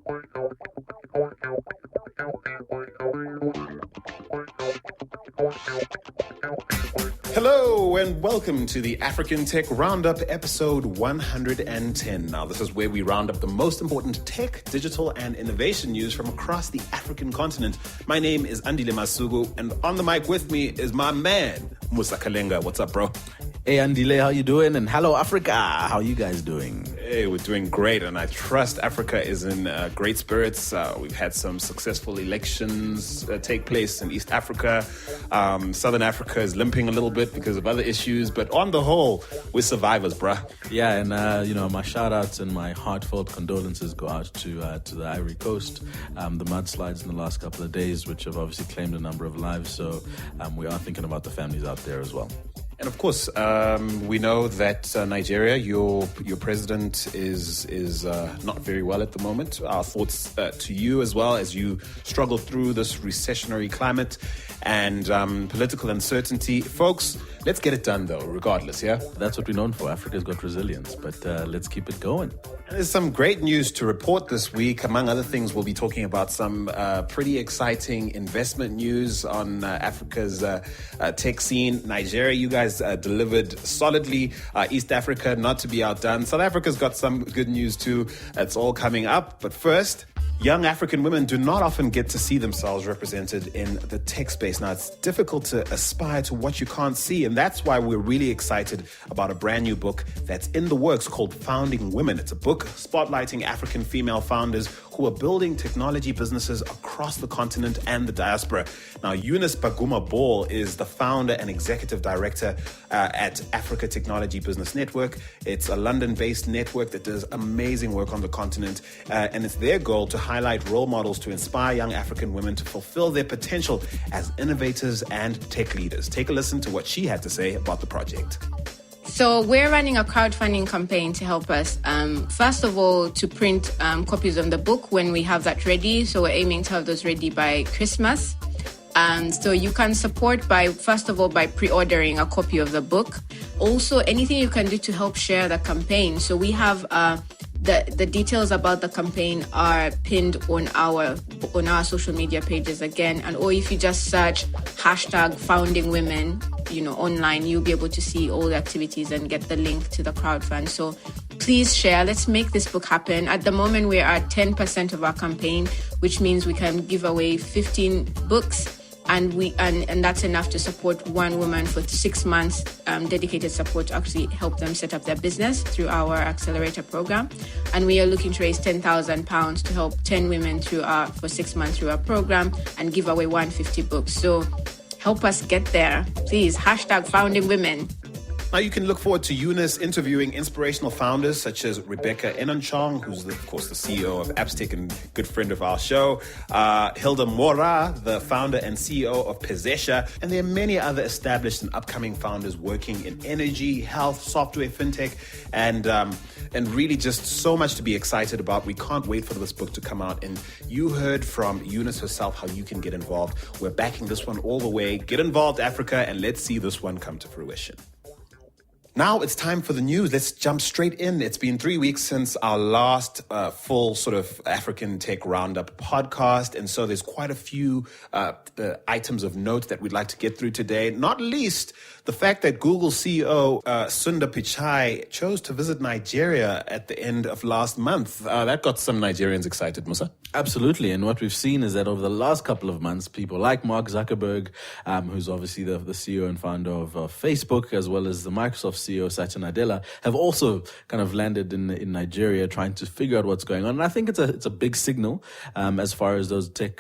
Hello and welcome to the African Tech Roundup, episode 110. Now, this is where we round up the most important tech, digital, and innovation news from across the African continent. My name is Andile Masugu, and on the mic with me is my man, Musa Kalenga. What's up, bro? Hey, Andile, how you doing? And hello, Africa. How you guys doing? Hey, we're doing great, and I trust Africa is in great spirits. We've had some successful elections take place in East Africa. Southern Africa is limping a little bit because of other issues, but on the whole, we're survivors, bruh. Yeah, and my shout-outs and my heartfelt condolences go out to the Ivory Coast. The mudslides in the last couple of days, which have obviously claimed a number of lives, so we are thinking about the families out there as well. And of course, we know that Nigeria, your president is not very well at the moment. Our thoughts to you as well as you struggle through this recessionary climate and political uncertainty. Folks, let's get it done though, regardless, yeah? That's what we're known for. Africa's got resilience, but let's keep it going. And there's some great news to report this week. Among other things, we'll be talking about some pretty exciting investment news on Africa's tech scene. Nigeria, you guys delivered solidly. East Africa, not to be outdone. South Africa's got some good news too. It's all coming up. But first, young African women do not often get to see themselves represented in the tech space. Now, it's difficult to aspire to what you can't see, and that's why we're really excited about a brand new book that's in the works called Founding Women. It's a book spotlighting African female founders who are building technology businesses across the continent and the diaspora. Now, Eunice Baguma Ball is the founder and executive director at Africa Technology Business Network. It's a London-based network that does amazing work on the continent, and it's their goal to highlight role models to inspire young African women to fulfill their potential as innovators and tech leaders. Take a listen to what she had to say about the project. So we're running a crowdfunding campaign to help us, first of all, to print copies of the book when we have that ready. So we're aiming to have those ready by Christmas. So you can support by pre-ordering a copy of the book. Also, anything you can do to help share the campaign. So we have the details about the campaign are pinned on our social media pages again, or if you just search #FoundingWomen, online, you'll be able to see all the activities and get the link to the crowdfund. So please share. Let's make this book happen. At the moment, we're at 10% of our campaign, which means we can give away 15 books. And that's enough to support one woman for 6 months, dedicated support to actually help them set up their business through our accelerator program. And we are looking to raise £10,000 to help 10 women for 6 months through our program and give away 150 books. So help us get there, please. #FoundingWomen. Now, you can look forward to Eunice interviewing inspirational founders such as Rebecca Enonchong, who's, of course, the CEO of Appstech and good friend of our show, Hilda Mora, the founder and CEO of Pezesha, and there are many other established and upcoming founders working in energy, health, software, fintech, and really just so much to be excited about. We can't wait for this book to come out, and you heard from Eunice herself how you can get involved. We're backing this one all the way. Get involved, Africa, and let's see this one come to fruition. Now it's time for the news. Let's jump straight in. It's been 3 weeks since our last full sort of African Tech Roundup podcast. And so there's quite a few items of note that we'd like to get through today, not least the fact that Google CEO Sundar Pichai chose to visit Nigeria at the end of last month. That got some Nigerians excited, Musa. Absolutely. And what we've seen is that over the last couple of months, people like Mark Zuckerberg, who's obviously the CEO and founder of Facebook, as well as the Microsoft CEO Satya Nadella, have also kind of landed in Nigeria trying to figure out what's going on. And I think it's a big signal as far as those tech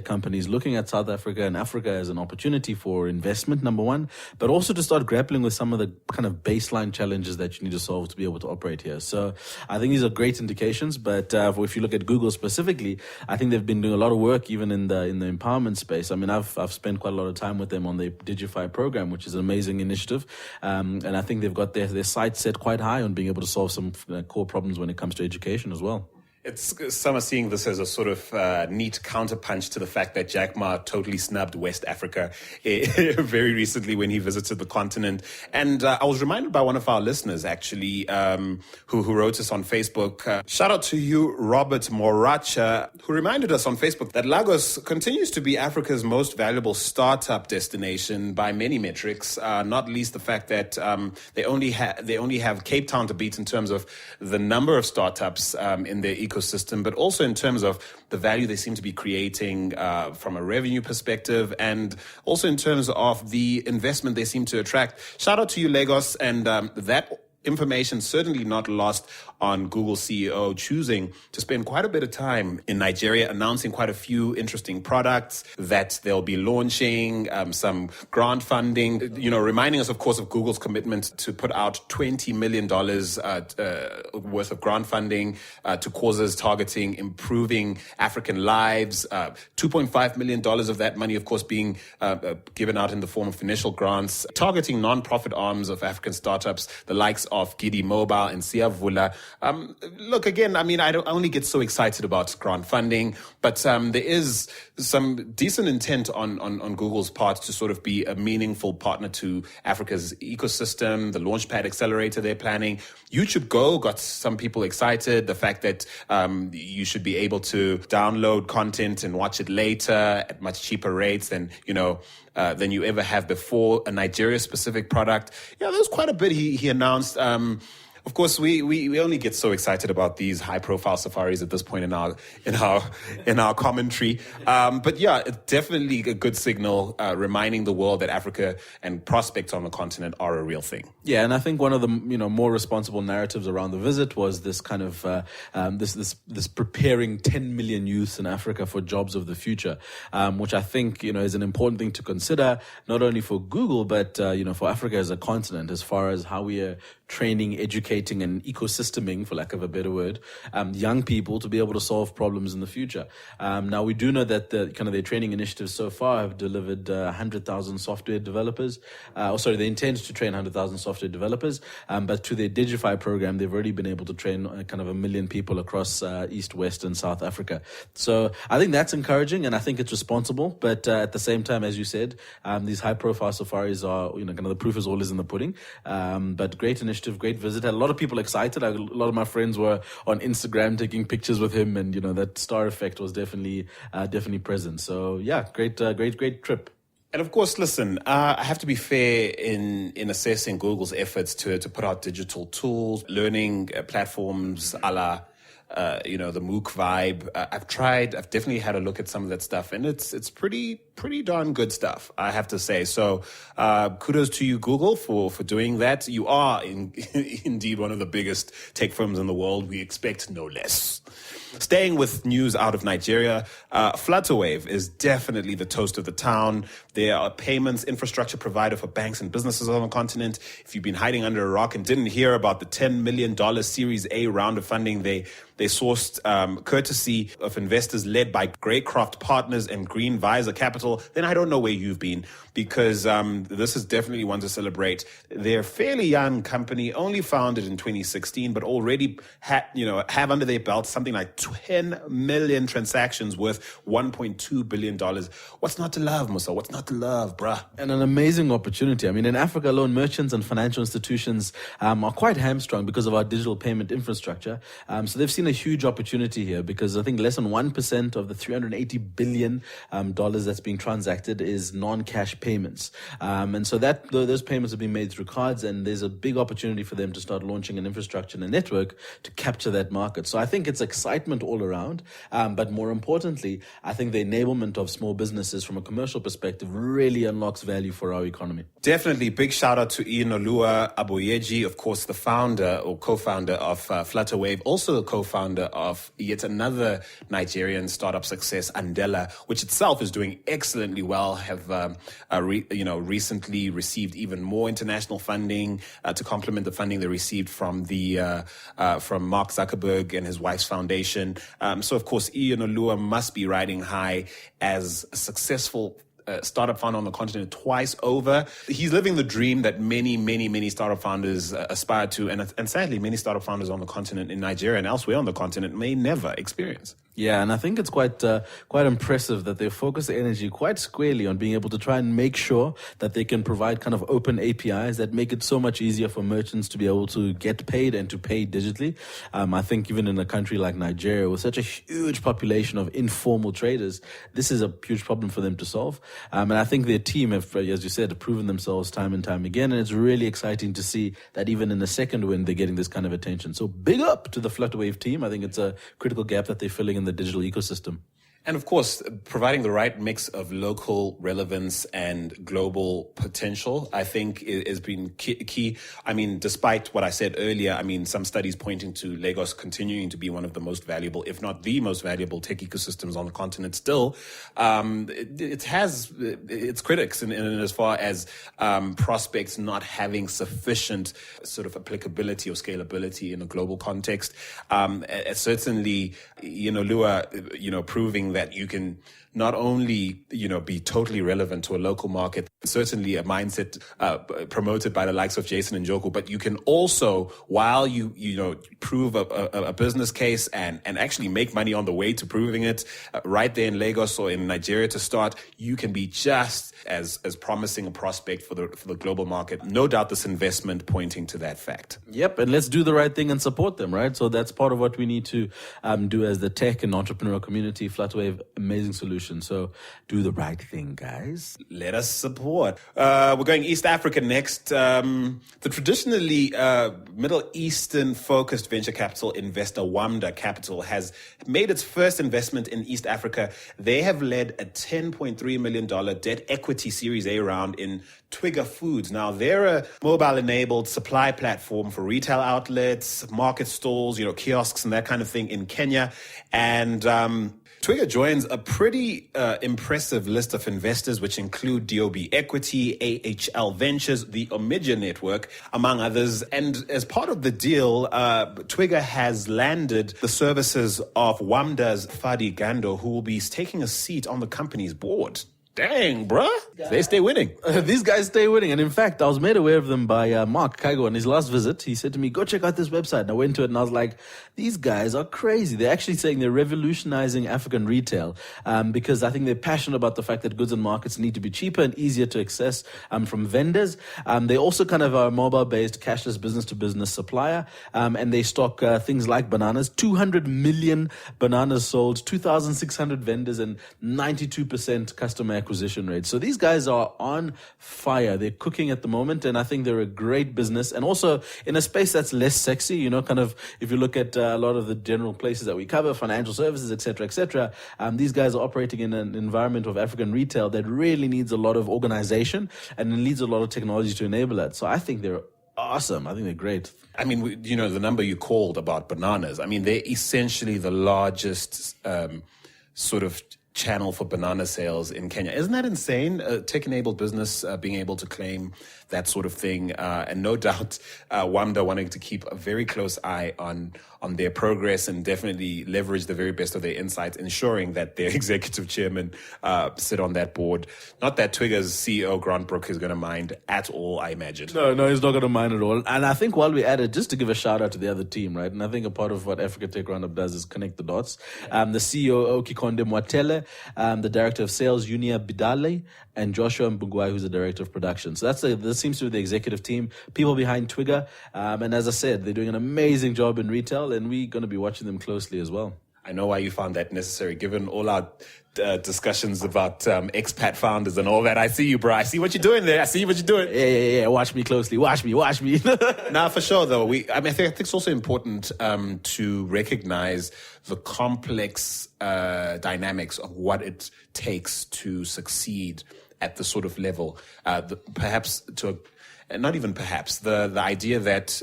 companies looking at South Africa and Africa as an opportunity for investment, number one, but also to start grappling with some of the kind of baseline challenges that you need to solve to be able to operate here. So I think these are great indications. But if you look at Google specifically, I think they've been doing a lot of work even in the empowerment space. I mean, I've spent quite a lot of time with them on the Digify program, which is an amazing initiative. And I think they've got their sights set quite high on being able to solve some core problems when it comes to education as well. Some are seeing this as a sort of neat counterpunch to the fact that Jack Ma totally snubbed West Africa very recently when he visited the continent. And I was reminded by one of our listeners, actually, who wrote us on Facebook. Shout out to you, Robert Moracha, who reminded us on Facebook that Lagos continues to be Africa's most valuable startup destination by many metrics, not least the fact that they only have Cape Town to beat in terms of the number of startups in their ecosystem, but also in terms of the value they seem to be creating from a revenue perspective, and also in terms of the investment they seem to attract. Shout out to you, Lagos, and that information certainly not lost on Google CEO choosing to spend quite a bit of time in Nigeria, announcing quite a few interesting products that they'll be launching, some grant funding, reminding us, of course, of Google's commitment to put out $20 million worth of grant funding to causes targeting improving African lives. $2.5 million of that money, of course, being given out in the form of initial grants, targeting non-profit arms of African startups, the likes of Gidi Mobile and Siavula. Look, again, I mean, I don't only get so excited about grant funding, but there is some decent intent on Google's part to sort of be a meaningful partner to Africa's ecosystem, the Launchpad Accelerator they're planning. YouTube Go got some people excited. The fact that you should be able to download content and watch it later at much cheaper rates than you ever have before. A Nigeria-specific product. Yeah, there's quite a bit he announced. Of course, we only get so excited about these high-profile safaris at this point in our commentary. But yeah, it's definitely a good signal, reminding the world that Africa and prospects on the continent are a real thing. Yeah, and I think one of the more responsible narratives around the visit was this kind of this preparing 10 million youths in Africa for jobs of the future, which I think is an important thing to consider, not only for Google but for Africa as a continent, as far as how we are training, educating, and ecosysteming, for lack of a better word, young people to be able to solve problems in the future. Now, we do know that their training initiatives so far have delivered 100,000 software developers. They intend to train 100,000 software developers, but through their Digify program, they've already been able to train kind of 1 million people across East, West, and South Africa. So I think that's encouraging, and I think it's responsible. But at the same time, as you said, these high-profile safaris are, kind of the proof is always in the pudding. But great initiative. Great visit. Had a lot of people excited. A lot of my friends were on Instagram taking pictures with him, and that star effect was definitely present. So yeah, great trip. And of course, listen, I have to be fair in assessing Google's efforts to put out digital tools, learning platforms a la the MOOC vibe. I've definitely had a look at some of that stuff, and it's pretty darn good stuff, I have to say. So kudos to you, Google, for doing that. You are indeed one of the biggest tech firms in the world. We expect no less. Staying with news out of Nigeria, Flutterwave is definitely the toast of the town. They are a payments infrastructure provider for banks and businesses on the continent. If you've been hiding under a rock and didn't hear about the $10 million Series A round of funding they sourced courtesy of investors led by Greycroft Partners and Green Visor Capital, then I don't know where you've been, because this is definitely one to celebrate. They're a fairly young company, only founded in 2016, but already have under their belt something like 10 million transactions worth $1.2 billion. What's not to love, Musa? What's not to love, bruh? And an amazing opportunity. I mean, in Africa alone, merchants and financial institutions are quite hamstrung because of our digital payment infrastructure. So they've seen a huge opportunity here, because I think less than 1% of the $380 billion that's being transacted is non-cash payments. And so those payments are being made through cards, and there's a big opportunity for them to start launching an infrastructure and a network to capture that market. So I think it's excitement all around. But more importantly, I think the enablement of small businesses from a commercial perspective really unlocks value for our economy. Definitely. Big shout out to Ianolua Aboyeji, of course, the founder or co-founder of Flutterwave, also a co-founder of yet another Nigerian startup success, Andela, which itself is doing excellently well, have recently received even more international funding to complement the funding they received from from Mark Zuckerberg and his wife's foundation. So of course, Ianolua must be riding high as a successful startup founder on the continent twice over. He's living the dream that many startup founders aspire to, and sadly, many startup founders on the continent in Nigeria and elsewhere on the continent may never experience. Yeah, and I think it's quite impressive that they focus their energy quite squarely on being able to try and make sure that they can provide kind of open APIs that make it so much easier for merchants to be able to get paid and to pay digitally. I think even in a country like Nigeria, with such a huge population of informal traders, this is a huge problem for them to solve. And I think their team have, as you said, proven themselves time and time again. And it's really exciting to see that even in the second win, they're getting this kind of attention. So big up to the Flutterwave team. I think it's a critical gap that they're filling in the digital ecosystem. And of course, providing the right mix of local relevance and global potential, I think, has been key. I mean, despite what I said earlier, I mean, some studies pointing to Lagos continuing to be one of the most valuable, if not the most valuable tech ecosystems on the continent still, it has its critics in as far as prospects not having sufficient sort of applicability or scalability in a global context. Certainly, Lua, proving that you can not only, be totally relevant to a local market, certainly a mindset promoted by the likes of Jason and Njoku, but you can also, while you prove a business case and actually make money on the way to proving it, right there in Lagos or in Nigeria to start, you can be just as promising a prospect for the global market. No doubt this investment pointing to that fact. Yep, and let's do the right thing and support them, right? So that's part of what we need to do as the tech and entrepreneurial community. Flutterwave, amazing solution. So do the right thing, guys. Let us support. We're going East Africa next. The traditionally Middle Eastern focused venture capital investor Wamda Capital has made its first investment in East Africa. They have led a $10.3 million debt equity Series A round in Twiga Foods. Now, they're a mobile-enabled supply platform for retail outlets, market stalls, kiosks and that kind of thing in Kenya. And Twiga joins a pretty impressive list of investors, which include DOB Equity, AHL Ventures, the Omidia Network, among others. And as part of the deal, Twiga has landed the services of Wamda's Fadi Gando, who will be taking a seat on the company's board. Dang, bruh. They stay winning. These guys stay winning. And in fact, I was made aware of them by Mark Kaigo on his last visit. He said to me, go check out this website. And I went to it and I was like, these guys are crazy. They're actually saying they're revolutionizing African retail because I think they're passionate about the fact that goods and markets need to be cheaper and easier to access from vendors. They also kind of are a mobile-based cashless business-to-business supplier. And they stock things like bananas, 200 million bananas sold, 2,600 vendors and 92% customer acquisition rate. So these guys are on fire. They're cooking at the moment, and I think they're a great business. And also in a space that's less sexy, kind of if you look at a lot of the general places that we cover, financial services, etc., these guys are operating in an environment of African retail that really needs a lot of organization and it needs a lot of technology to enable that. So I think they're awesome. I think they're great. I mean, the number you called about bananas, I mean, they're essentially the largest sort of channel for banana sales in Kenya. Isn't that insane? Tech-enabled business being able to claim that sort of thing. And no doubt Wamda wanting to keep a very close eye on their progress and definitely leverage the very best of their insights, ensuring that their executive chairman sit on that board. Not that Twiga's CEO, Grant Brook, is going to mind at all, I imagine. No, he's not going to mind at all. And I think while we're at it, just to give a shout out to the other team, right? And I think a part of what Africa Tech Roundup does is connect the dots. The CEO, Okikonde Mwatele, the director of sales, Unia Bidale, and Joshua Mbugwai, who's the director of production. So this seems to be the executive team, people behind Twiga. And as I said, they're doing an amazing job in retail, and we're going to be watching them closely as well. I know why you found that necessary, given all our discussions about expat founders and all that. I see you, bro. I see what you're doing there. I see what you're doing. Yeah. Watch me closely. Watch me. Nah, for sure, though. I think it's also important to recognize the complex dynamics of what it takes to succeed at the sort of level. Not even perhaps, the idea that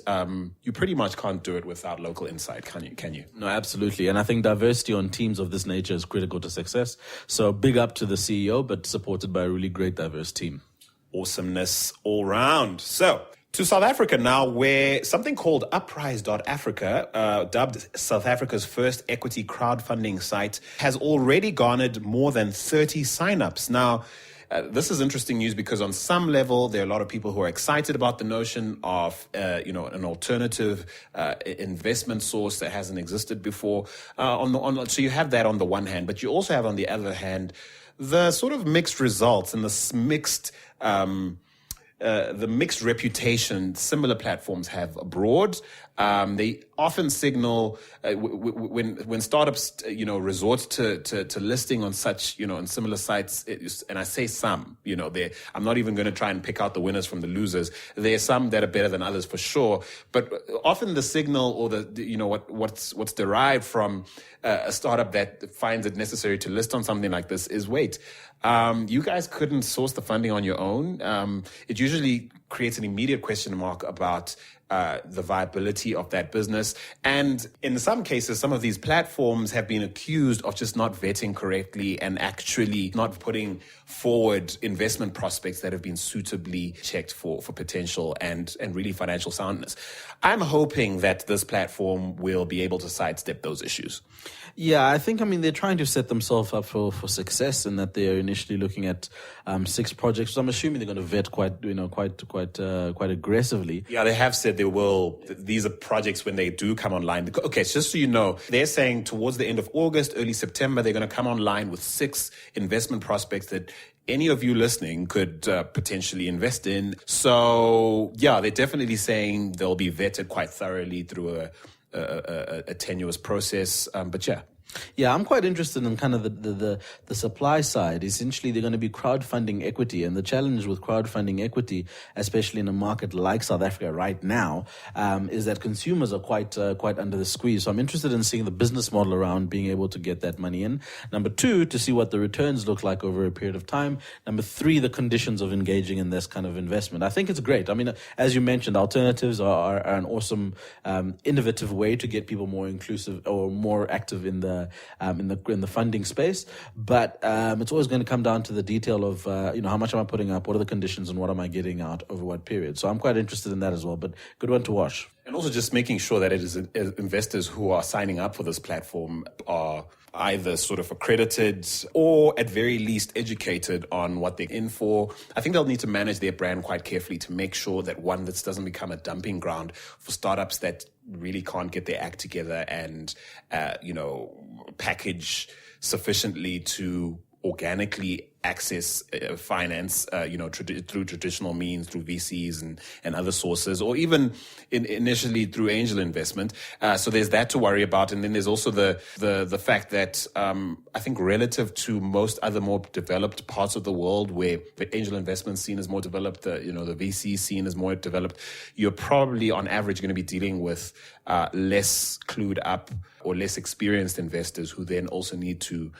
you pretty much can't do it without local insight, can you? No, absolutely. And I think diversity on teams of this nature is critical to success. So big up to the CEO, but supported by a really great diverse team. Awesomeness all round. So to South Africa now, where something called Uprise.Africa, dubbed South Africa's first equity crowdfunding site, has already garnered more than 30 signups. Now, this is interesting news because on some level, there are a lot of people who are excited about the notion of, an alternative investment source that hasn't existed before. So you have that on the one hand, but you also have on the other hand the sort of mixed results and the mixed reputation similar platforms have abroad. They often signal when startups, resort to listing on such, on similar sites. And I say some, I'm not even going to try and pick out the winners from the losers. There are some that are better than others for sure. But often the signal or what's derived from a startup that finds it necessary to list on something like this is wait. You guys couldn't source the funding on your own. It usually creates an immediate question mark about the viability of that business. And in some cases, some of these platforms have been accused of just not vetting correctly and actually not putting forward investment prospects that have been suitably checked for potential and really financial soundness. I'm hoping that this platform will be able to sidestep those issues. Yeah, I think, they're trying to set themselves up for success in that they're initially looking at 6 projects. So I'm assuming they're going to vet quite aggressively. Yeah, they have said they will. These are projects when they do come online. Okay, so just so you know, they're saying towards the end of August, early September, they're going to come online with 6 investment prospects that any of you listening could potentially invest in. So yeah, they're definitely saying they'll be vetted quite thoroughly through a tenuous process. But yeah. Yeah, I'm quite interested in kind of the supply side. Essentially, they're going to be crowdfunding equity. And the challenge with crowdfunding equity, especially in a market like South Africa right now, is that consumers are quite under the squeeze. So I'm interested in seeing the business model around being able to get that money in. Number 2, to see what the returns look like over a period of time. Number 3, the conditions of engaging in this kind of investment. I think it's great. As you mentioned, alternatives are an awesome, innovative way to get people more inclusive or more active in the funding space, but it's always going to come down to the detail of how much am I putting up, what are the conditions, and what am I getting out over what period. So I'm quite interested in that as well. But good one to watch. And also just making sure that it is investors who are signing up for this platform are either sort of accredited or at very least educated on what they're in for. I think they'll need to manage their brand quite carefully to make sure that this doesn't become a dumping ground for startups that really can't get their act together and, package sufficiently to organically access finance, through traditional means, through VCs and other sources, or even initially through angel investment. So there's that to worry about. And then there's also the fact that I think relative to most other more developed parts of the world where the angel investment scene is more developed, the VC scene is more developed, you're probably on average going to be dealing with less clued up or less experienced investors who then also need to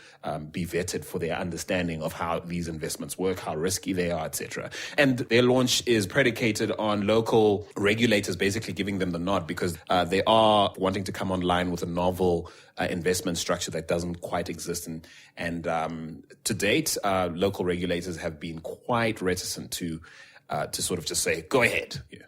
be vetted for their understanding of how these investments work, how risky they are, etc. And their launch is predicated on local regulators basically giving them the nod because they are wanting to come online with a novel investment structure that doesn't quite exist. And to date, local regulators have been quite reticent to sort of just say, go ahead. Yeah.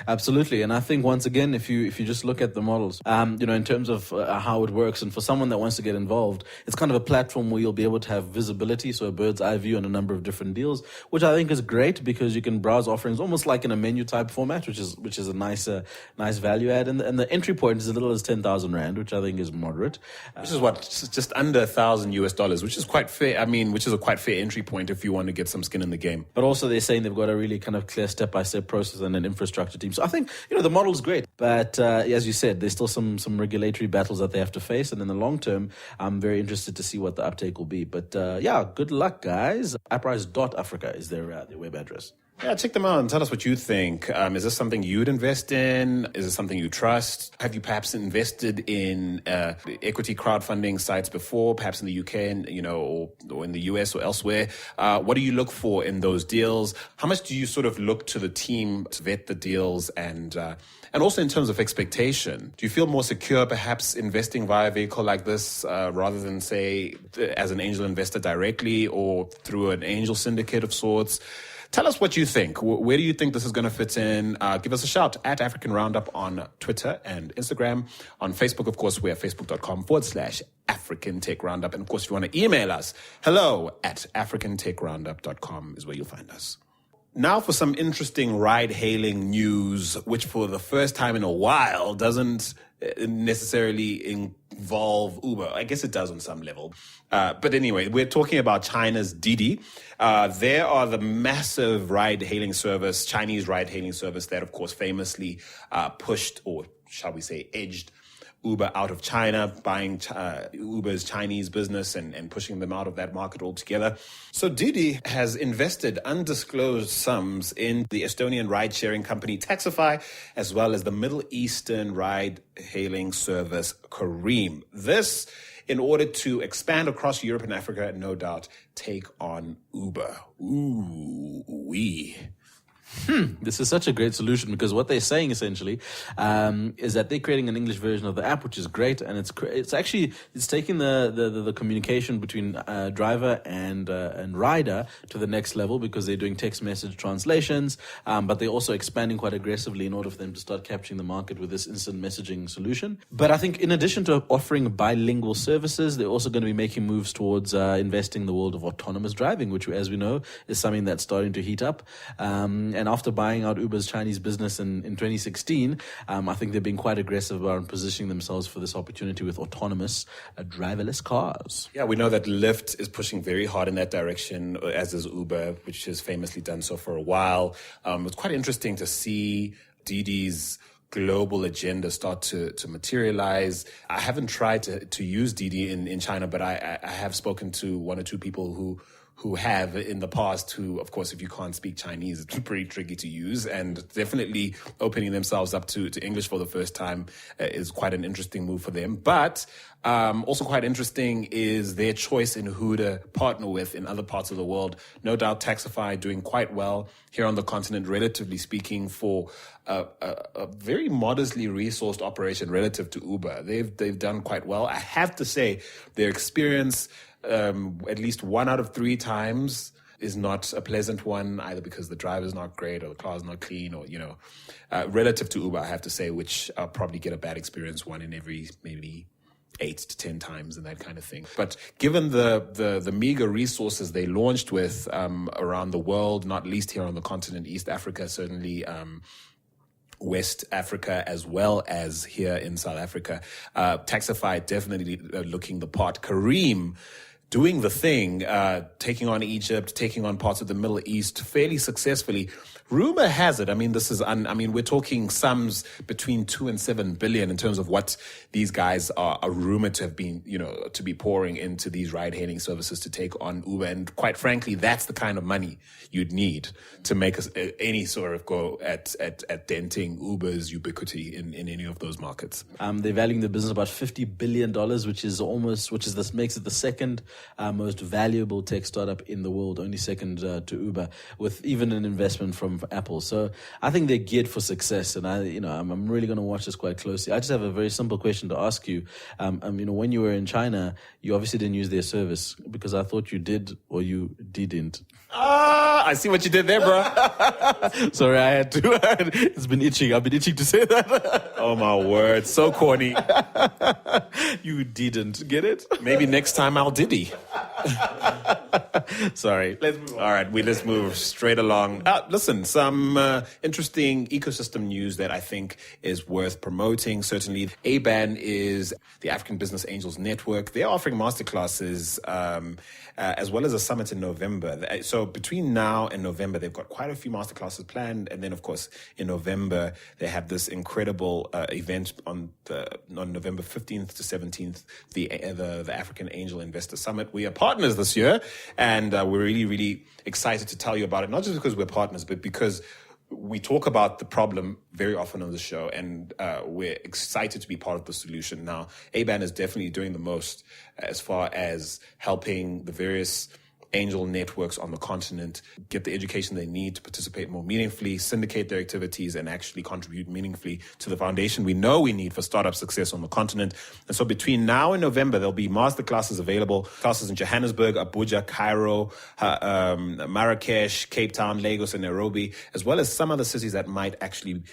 Absolutely. And I think once again, if you just look at the models, in terms of how it works, and for someone that wants to get involved, it's kind of a platform where you'll be able to have visibility, so a bird's eye view on a number of different deals, which I think is great because you can browse offerings almost like in a menu type format, which is a nice value add. And the entry point is as little as 10,000 Rand, which I think is moderate. Which is just under $1,000 which is quite fair. Which is a quite fair entry point if you want to get some skin in the game. But also they're saying they've got a really kind of clear step-by-step process and an infrastructure team. So I think, the model is great. But as you said, there's still some regulatory battles that they have to face. And in the long term, I'm very interested to see what the uptake will be. But good luck, guys. Uprise.Africa is their web address. Yeah, check them out and tell us what you think. Is this something you'd invest in? Is it something you trust? Have you perhaps invested in equity crowdfunding sites before, perhaps in the UK and, or in the US or elsewhere? What do you look for in those deals? How much do you sort of look to the team to vet the deals? And also in terms of expectation, do you feel more secure perhaps investing via a vehicle like this rather than, say, as an angel investor directly or through an angel syndicate of sorts? Tell us what you think. Where do you think this is going to fit in? Give us a shout at African Roundup on Twitter and Instagram. On Facebook, of course, we're facebook.com/African Tech Roundup. And of course, if you want to email us, hello@africantechroundup.com is where you'll find us. Now for some interesting ride-hailing news, which for the first time in a while doesn't necessarily involve Uber. I guess it does on some level. But anyway, we're talking about China's Didi. They are the massive ride-hailing service, Chinese ride-hailing service that, of course, famously pushed, or shall we say, edged Uber out of China, buying Uber's Chinese business and pushing them out of that market altogether. So Didi has invested undisclosed sums in the Estonian ride-sharing company Taxify, as well as the Middle Eastern ride-hailing service Careem. This in order to expand across Europe and Africa and no doubt take on Uber. Ooh-wee. This is such a great solution because what they're saying essentially is that they're creating an English version of the app, which is great, and it's taking the communication between driver and rider to the next level because they're doing text message translations, but they're also expanding quite aggressively in order for them to start capturing the market with this instant messaging solution. But I think in addition to offering bilingual services, they're also going to be making moves towards investing in the world of autonomous driving, which, as we know, is something that's starting to heat up. And after buying out Uber's Chinese business in 2016, I think they're being quite aggressive about positioning themselves for this opportunity with autonomous driverless cars. Yeah, we know that Lyft is pushing very hard in that direction, as is Uber, which has famously done so for a while. It's quite interesting to see Didi's global agenda start to materialize. I haven't tried to use Didi in China, but I have spoken to one or two people who have in the past, who, of course, if you can't speak Chinese, it's pretty tricky to use, and definitely opening themselves up to English for the first time is quite an interesting move for them. But also quite interesting is their choice in who to partner with in other parts of the world. No doubt Taxify doing quite well here on the continent, relatively speaking, for a very modestly resourced operation relative to Uber. They've done quite well. I have to say their experience at least 1 out of 3 times is not a pleasant one, either because the driver's not great or the car's not clean, or, relative to Uber, I have to say, which I'll probably get a bad experience 1 in every maybe 8 to 10 times and that kind of thing. But given the meager resources they launched with around the world, not least here on the continent, East Africa, certainly West Africa, as well as here in South Africa, Taxify definitely looking the part. Careem doing the thing, taking on Egypt, taking on parts of the Middle East fairly successfully. Rumor has it, we're talking sums between 2 and 7 billion in terms of what these guys are rumored to have been, to be pouring into these ride-hailing services to take on Uber. And quite frankly, that's the kind of money you'd need to make any sort of go at denting Uber's ubiquity in any of those markets. They're valuing the business about $50 billion, makes it the second most valuable tech startup in the world, only second to Uber, with even an investment from Apple. So I think they're geared for success, and I'm really going to watch this quite closely. I just have a very simple question to ask you. When you were in China, you obviously didn't use their service, because I thought you did or you didn't. I see what you did there, bro. Sorry, I had to. It's been itching. I've been itching to say that. Oh my word, so corny. You didn't get it? Maybe next time I'll Diddy. Sorry. Let's move on. All right, let's move straight along. Listen, some interesting ecosystem news that I think is worth promoting. Certainly, ABAN is the African Business Angels Network. They're offering masterclasses as well as a summit in November. So between now and November, they've got quite a few masterclasses planned. And then, of course, in November, they have this incredible event on November 15th to 17th, the African Angel Investor Summit. We are partners this year, and we're really, really excited to tell you about it, not just because we're partners, but because we talk about the problem very often on the show, and we're excited to be part of the solution. Now, ABAN is definitely doing the most as far as helping the various angel networks on the continent, get the education they need to participate more meaningfully, syndicate their activities, and actually contribute meaningfully to the foundation we know we need for startup success on the continent. And so between now and November, there'll be masterclasses available, classes in Johannesburg, Abuja, Cairo, Marrakesh, Cape Town, Lagos, and Nairobi, as well as some other cities that might actually,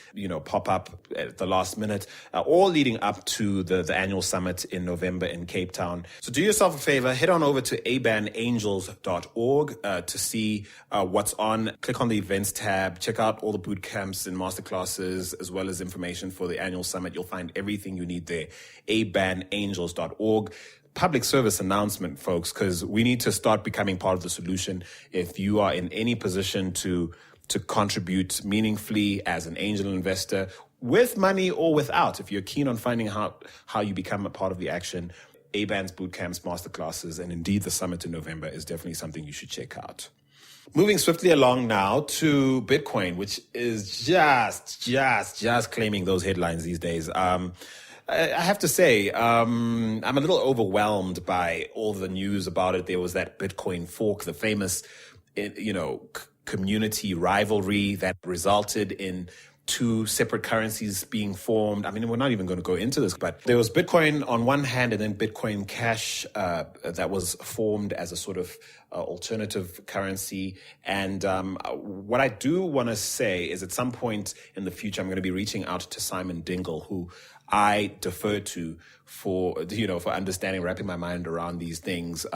pop up at the last minute, all leading up to the annual summit in November in Cape Town. So do yourself a favor, head on over to abanangels.org to see what's on. Click on the events tab, check out all the boot camps and masterclasses, as well as information for the annual summit. You'll find everything you need there. abanangels.org. Public service announcement, folks, because we need to start becoming part of the solution. If you are in any position to contribute meaningfully as an angel investor, with money or without, if you're keen on finding out how you become a part of the action, ABAN's bootcamps, masterclasses, and indeed the summit in November is definitely something you should check out. Moving swiftly along now to Bitcoin, which is just claiming those headlines these days. I have to say, I'm a little overwhelmed by all the news about it. There was that Bitcoin fork, the famous, community rivalry that resulted in two separate currencies being formed. I mean, we're not even going to go into this, but there was Bitcoin on one hand and then Bitcoin Cash that was formed as a sort of alternative currency. And what I do want to say is at some point in the future, I'm going to be reaching out to Simon Dingle, who I defer to for understanding, wrapping my mind around these things.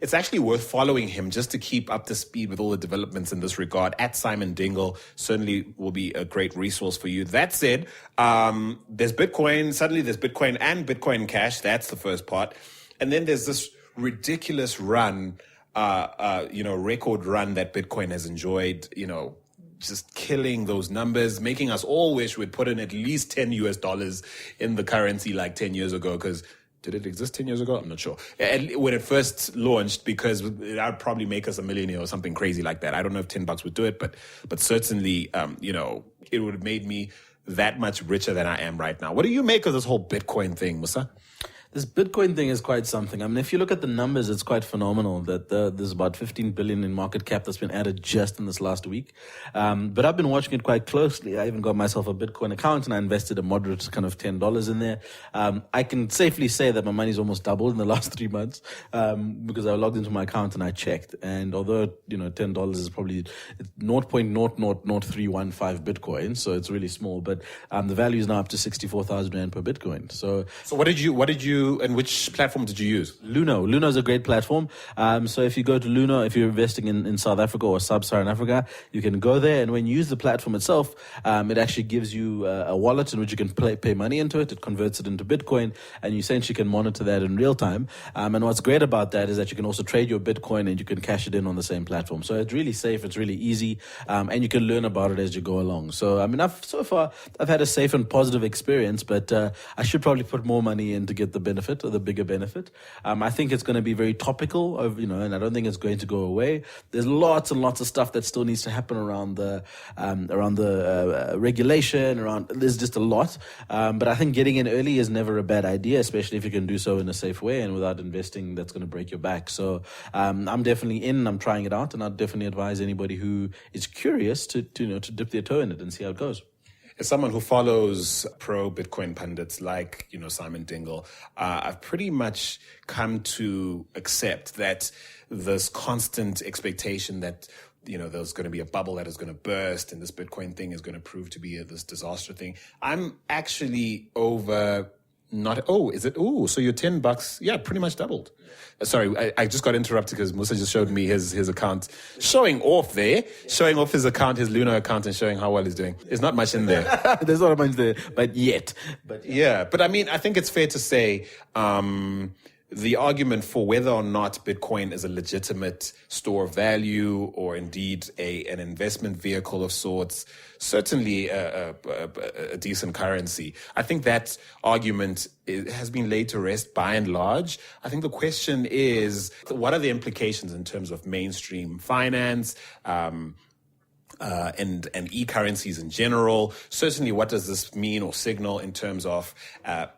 It's actually worth following him just to keep up to speed with all the developments in this regard. At Simon Dingle certainly will be a great resource for you. That said, there's Bitcoin. Suddenly there's Bitcoin and Bitcoin Cash. That's the first part. And then there's this ridiculous run, record run that Bitcoin has enjoyed, just killing those numbers, making us all wish we'd put in at least $10 in the currency like 10 years ago. Because did it exist 10 years ago? I'm not sure. When it first launched, because that would probably make us a millionaire or something crazy like that. I don't know if $10 would do it, but certainly, it would have made me that much richer than I am right now. What do you make of this whole Bitcoin thing, Musa? This Bitcoin thing is quite something. I mean, if you look at the numbers, it's quite phenomenal that there's about 15 billion in market cap that's been added just in this last week. But I've been watching it quite closely. I even got myself a Bitcoin account and I invested a moderate kind of $10 in there. I can safely say that my money's almost doubled in the last 3 months, because I logged into my account and I checked. And although, $10 is probably 0.00315 Bitcoin, so it's really small, but the value is now up to 64,000 Rand per Bitcoin. So what did you, and which platform did you use? Luno. Luno is a great platform. So if you go to Luno, if you're investing in South Africa or Sub-Saharan Africa, you can go there. And when you use the platform itself, it actually gives you a wallet in which you can pay money into it. It converts it into Bitcoin, and you essentially can monitor that in real time. And what's great about that is that you can also trade your Bitcoin and you can cash it in on the same platform. So it's really safe. It's really easy. And you can learn about it as you go along. So, I mean, I've had a safe and positive experience, but I should probably put more money in to get the benefit, or the bigger benefit. I think it's going to be very topical, and I don't think it's going to go away. There's lots and lots of stuff that still needs to happen around the regulation. There's just a lot. But I think getting in early is never a bad idea, especially if you can do so in a safe way and without investing that's going to break your back. So I'm definitely in. I'm trying it out, and I'd definitely advise anybody who is curious to dip their toe in it and see how it goes. As someone who follows pro-Bitcoin pundits like, Simon Dingle, I've pretty much come to accept that this constant expectation that, there's going to be a bubble that is going to burst and this Bitcoin thing is going to prove to be this disaster thing. I'm actually over... so your $10, yeah, pretty much doubled. Sorry, I just got interrupted because Musa just showed me his account, showing off his account, his Luno account, and showing how well he's doing. There's not much in there. There's not much there, but yet. Yeah, but I mean, I think it's fair to say, the argument for whether or not Bitcoin is a legitimate store of value or indeed an investment vehicle of sorts, certainly a decent currency. I think that argument has been laid to rest by and large. I think the question is, what are the implications in terms of mainstream finance, and e-currencies in general. Certainly, what does this mean or signal in terms of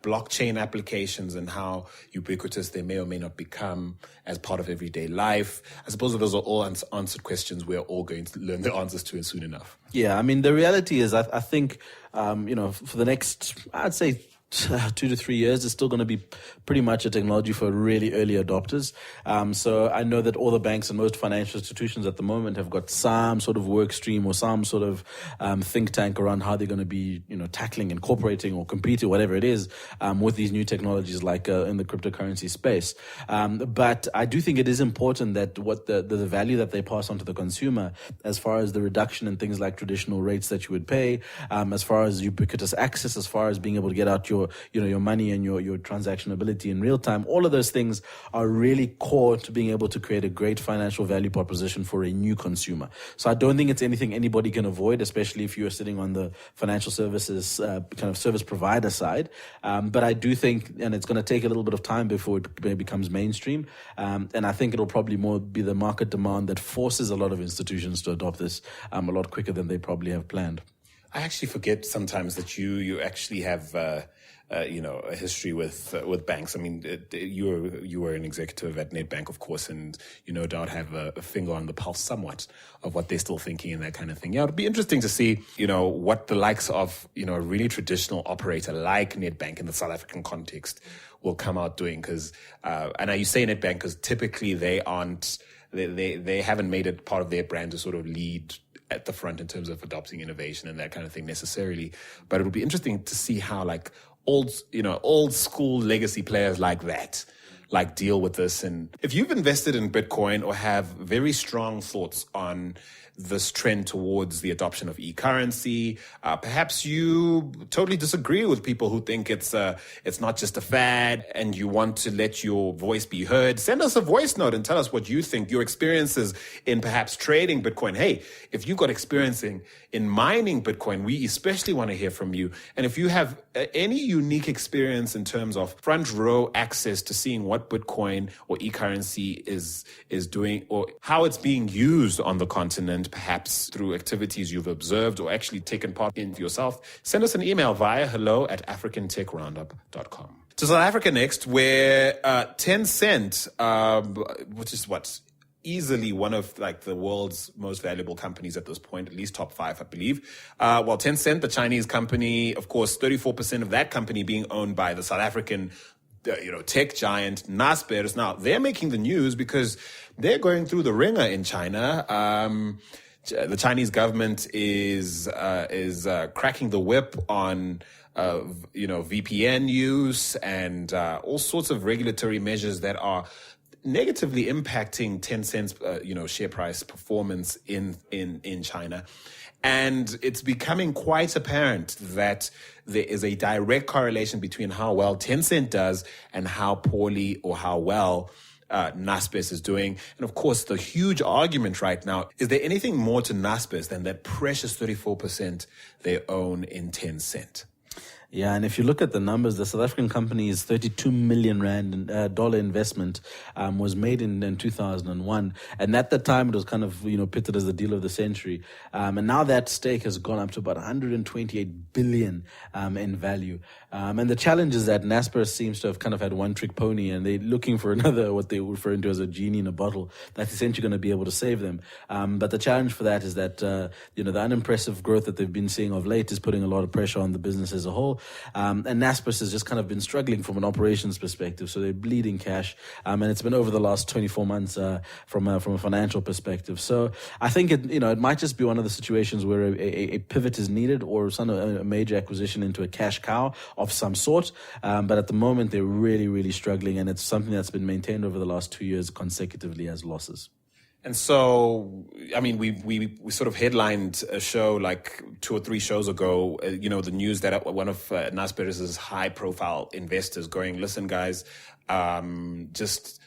blockchain applications and how ubiquitous they may or may not become as part of everyday life? I suppose those are all unanswered questions we're all going to learn the answers to soon enough. Yeah, I mean, the reality is, I think, for the next, I'd say, 2 to 3 years, it's still going to be pretty much a technology for really early adopters. So I know that all the banks and most financial institutions at the moment have got some sort of work stream or some sort of think tank around how they're going to be, tackling, incorporating or competing, whatever it is, with these new technologies like in the cryptocurrency space. But I do think it is important that what the value that they pass on to the consumer, as far as the reduction in things like traditional rates that you would pay, as far as ubiquitous access, as far as being able to get out your money and your transactionability in real time, all of those things are really core to being able to create a great financial value proposition for a new consumer. So I don't think it's anything anybody can avoid, especially if you're sitting on the financial services kind of service provider side. But I do think, and it's going to take a little bit of time before it becomes mainstream. And I think it'll probably more be the market demand that forces a lot of institutions to adopt this a lot quicker than they probably have planned. I actually forget sometimes that you actually have a history with banks. I mean, you were an executive at Nedbank, of course, and you no doubt have a finger on the pulse somewhat of what they're still thinking and that kind of thing. Yeah, it'd be interesting to see, what the likes of, a really traditional operator like Nedbank in the South African context will come out doing. Because, and you say Nedbank because typically they haven't made it part of their brand to sort of lead at the front in terms of adopting innovation and that kind of thing necessarily. But it would be interesting to see how old school legacy players like that deal with this. And if you've invested in Bitcoin or have very strong thoughts on this trend towards the adoption of e-currency, perhaps you totally disagree with people who think it's not just a fad and you want to let your voice be heard, send us a voice note and tell us what you think, your experiences in perhaps trading Bitcoin. Hey, if you've got experience in mining Bitcoin, we especially want to hear from you. And if you have any unique experience in terms of front row access to seeing what Bitcoin or e-currency is doing or how it's being used on the continent, perhaps through activities you've observed or actually taken part in yourself, send us an email via hello@africantechroundup.com. To South Africa next, where Tencent, which is easily one of the world's most valuable companies at this point, at least top 5, I believe. Tencent, the Chinese company, of course, 34% of that company being owned by the South African tech giant Naspers. Now, they're making the news because they're going through the ringer in China. The Chinese government is cracking the whip on VPN use and all sorts of regulatory measures that are negatively impacting Tencent's share price performance in China. And it's becoming quite apparent that there is a direct correlation between how well Tencent does and how poorly or how well Naspers is doing. And of course, the huge argument right now, is there anything more to Naspers than that precious 34% they own in Tencent? Yeah, and if you look at the numbers, the South African company's 32 million rand dollar investment was made in 2001, and at the time it was kind of pitted as the deal of the century. And now that stake has gone up to about 128 billion in value. And the challenge is that Naspers seems to have kind of had one trick pony, and they're looking for another, what they're referring to as a genie in a bottle, that's essentially going to be able to save them. But the challenge for that is that the unimpressive growth that they've been seeing of late is putting a lot of pressure on the business as a whole. And Naspers has just kind of been struggling from an operations perspective, so they're bleeding cash, and it's been over the last 24 months from a financial perspective. So I think it might just be one of the situations where a pivot is needed, or a major acquisition into a cash cow of some sort. But at the moment, they're really, really struggling, and it's something that's been maintained over the last 2 years consecutively as losses. And so, I mean, we sort of headlined a show like 2 or 3 shows ago, the news that one of Naspers' high-profile investors going, listen, guys, just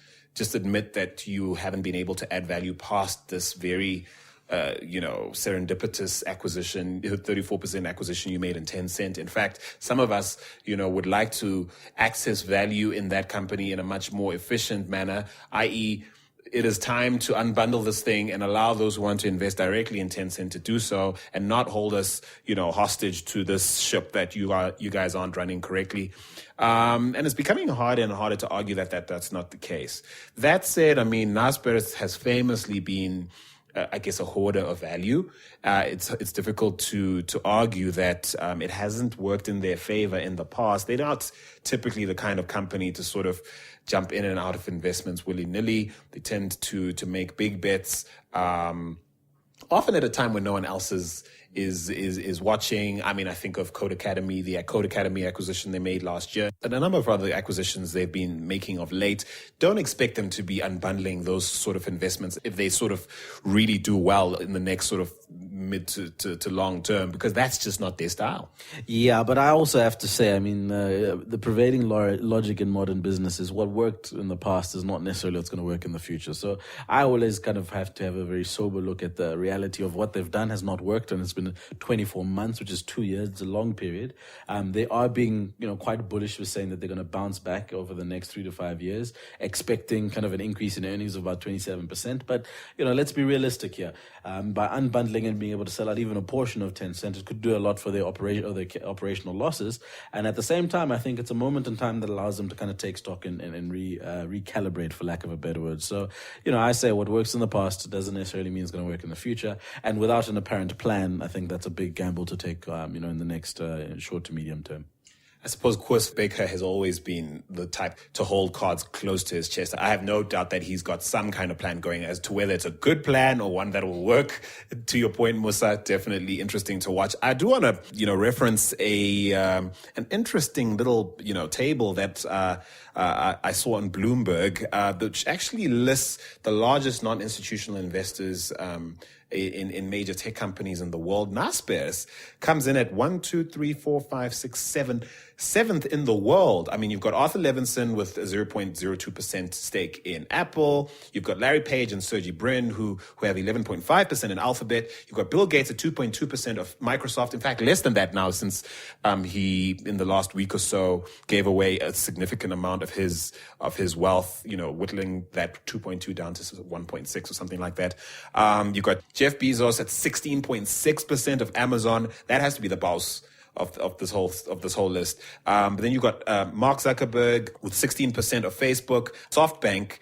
admit that you haven't been able to add value past this very serendipitous acquisition, the 34% acquisition you made in Tencent. In fact, some of us, would like to access value in that company in a much more efficient manner, i.e., it is time to unbundle this thing and allow those who want to invest directly in Tencent to do so, and not hold us, hostage to this ship that you guys aren't running correctly. And it's becoming harder and harder to argue that's not the case. That said, Naspers has famously been, I guess, a hoarder of value. It's difficult to argue that it hasn't worked in their favor in the past. They're not typically the kind of company to sort of jump in and out of investments willy-nilly. They tend to make big bets, often at a time when no one else is watching. I think of Code Academy, the Code Academy acquisition they made last year, and a number of other acquisitions they've been making of late. Don't expect them to be unbundling those sort of investments if they sort of really do well in the next sort of mid to long term, because that's just not their style. Yeah, but I also have to say, the prevailing logic in modern business is what worked in the past is not necessarily what's going to work in the future. So I always kind of have to have a very sober look at the reality of what they've done has not worked, and it's been 24 months, which is 2 years. It's a long period. They are being, quite bullish with saying that they're going to bounce back over the next 3 to 5 years, expecting kind of an increase in earnings of about 27%. But, let's be realistic here. By unbundling and being able to sell out even a portion of Tencent, it could do a lot for their operational losses. And at the same time, I think it's a moment in time that allows them to kind of take stock and recalibrate, for lack of a better word. So, I say what works in the past doesn't necessarily mean it's going to work in the future. And without an apparent plan, I think that's a big gamble to take, in the next short to medium term. I suppose Koos Baker has always been the type to hold cards close to his chest. I have no doubt that he's got some kind of plan going. As to whether it's a good plan or one that will work, to your point, Musa, definitely interesting to watch. I do want to, reference an interesting little, table that I saw on Bloomberg, which actually lists the largest non-institutional investors in major tech companies in the world. Naspers comes in at 7th in the world. You've got Arthur Levinson with a 0.02% stake in Apple. You've got Larry Page and Sergey Brin who have 11.5% in Alphabet. You've got Bill Gates at 2.2% of Microsoft. In fact, less than that now, since he in the last week or so gave away a significant amount of his wealth, whittling that 2.2 down to 1.6 or something like that. You've got Jeff Bezos at 16.6% of Amazon. That has to be the boss of this whole list. But then you've got Mark Zuckerberg with 16% of Facebook, SoftBank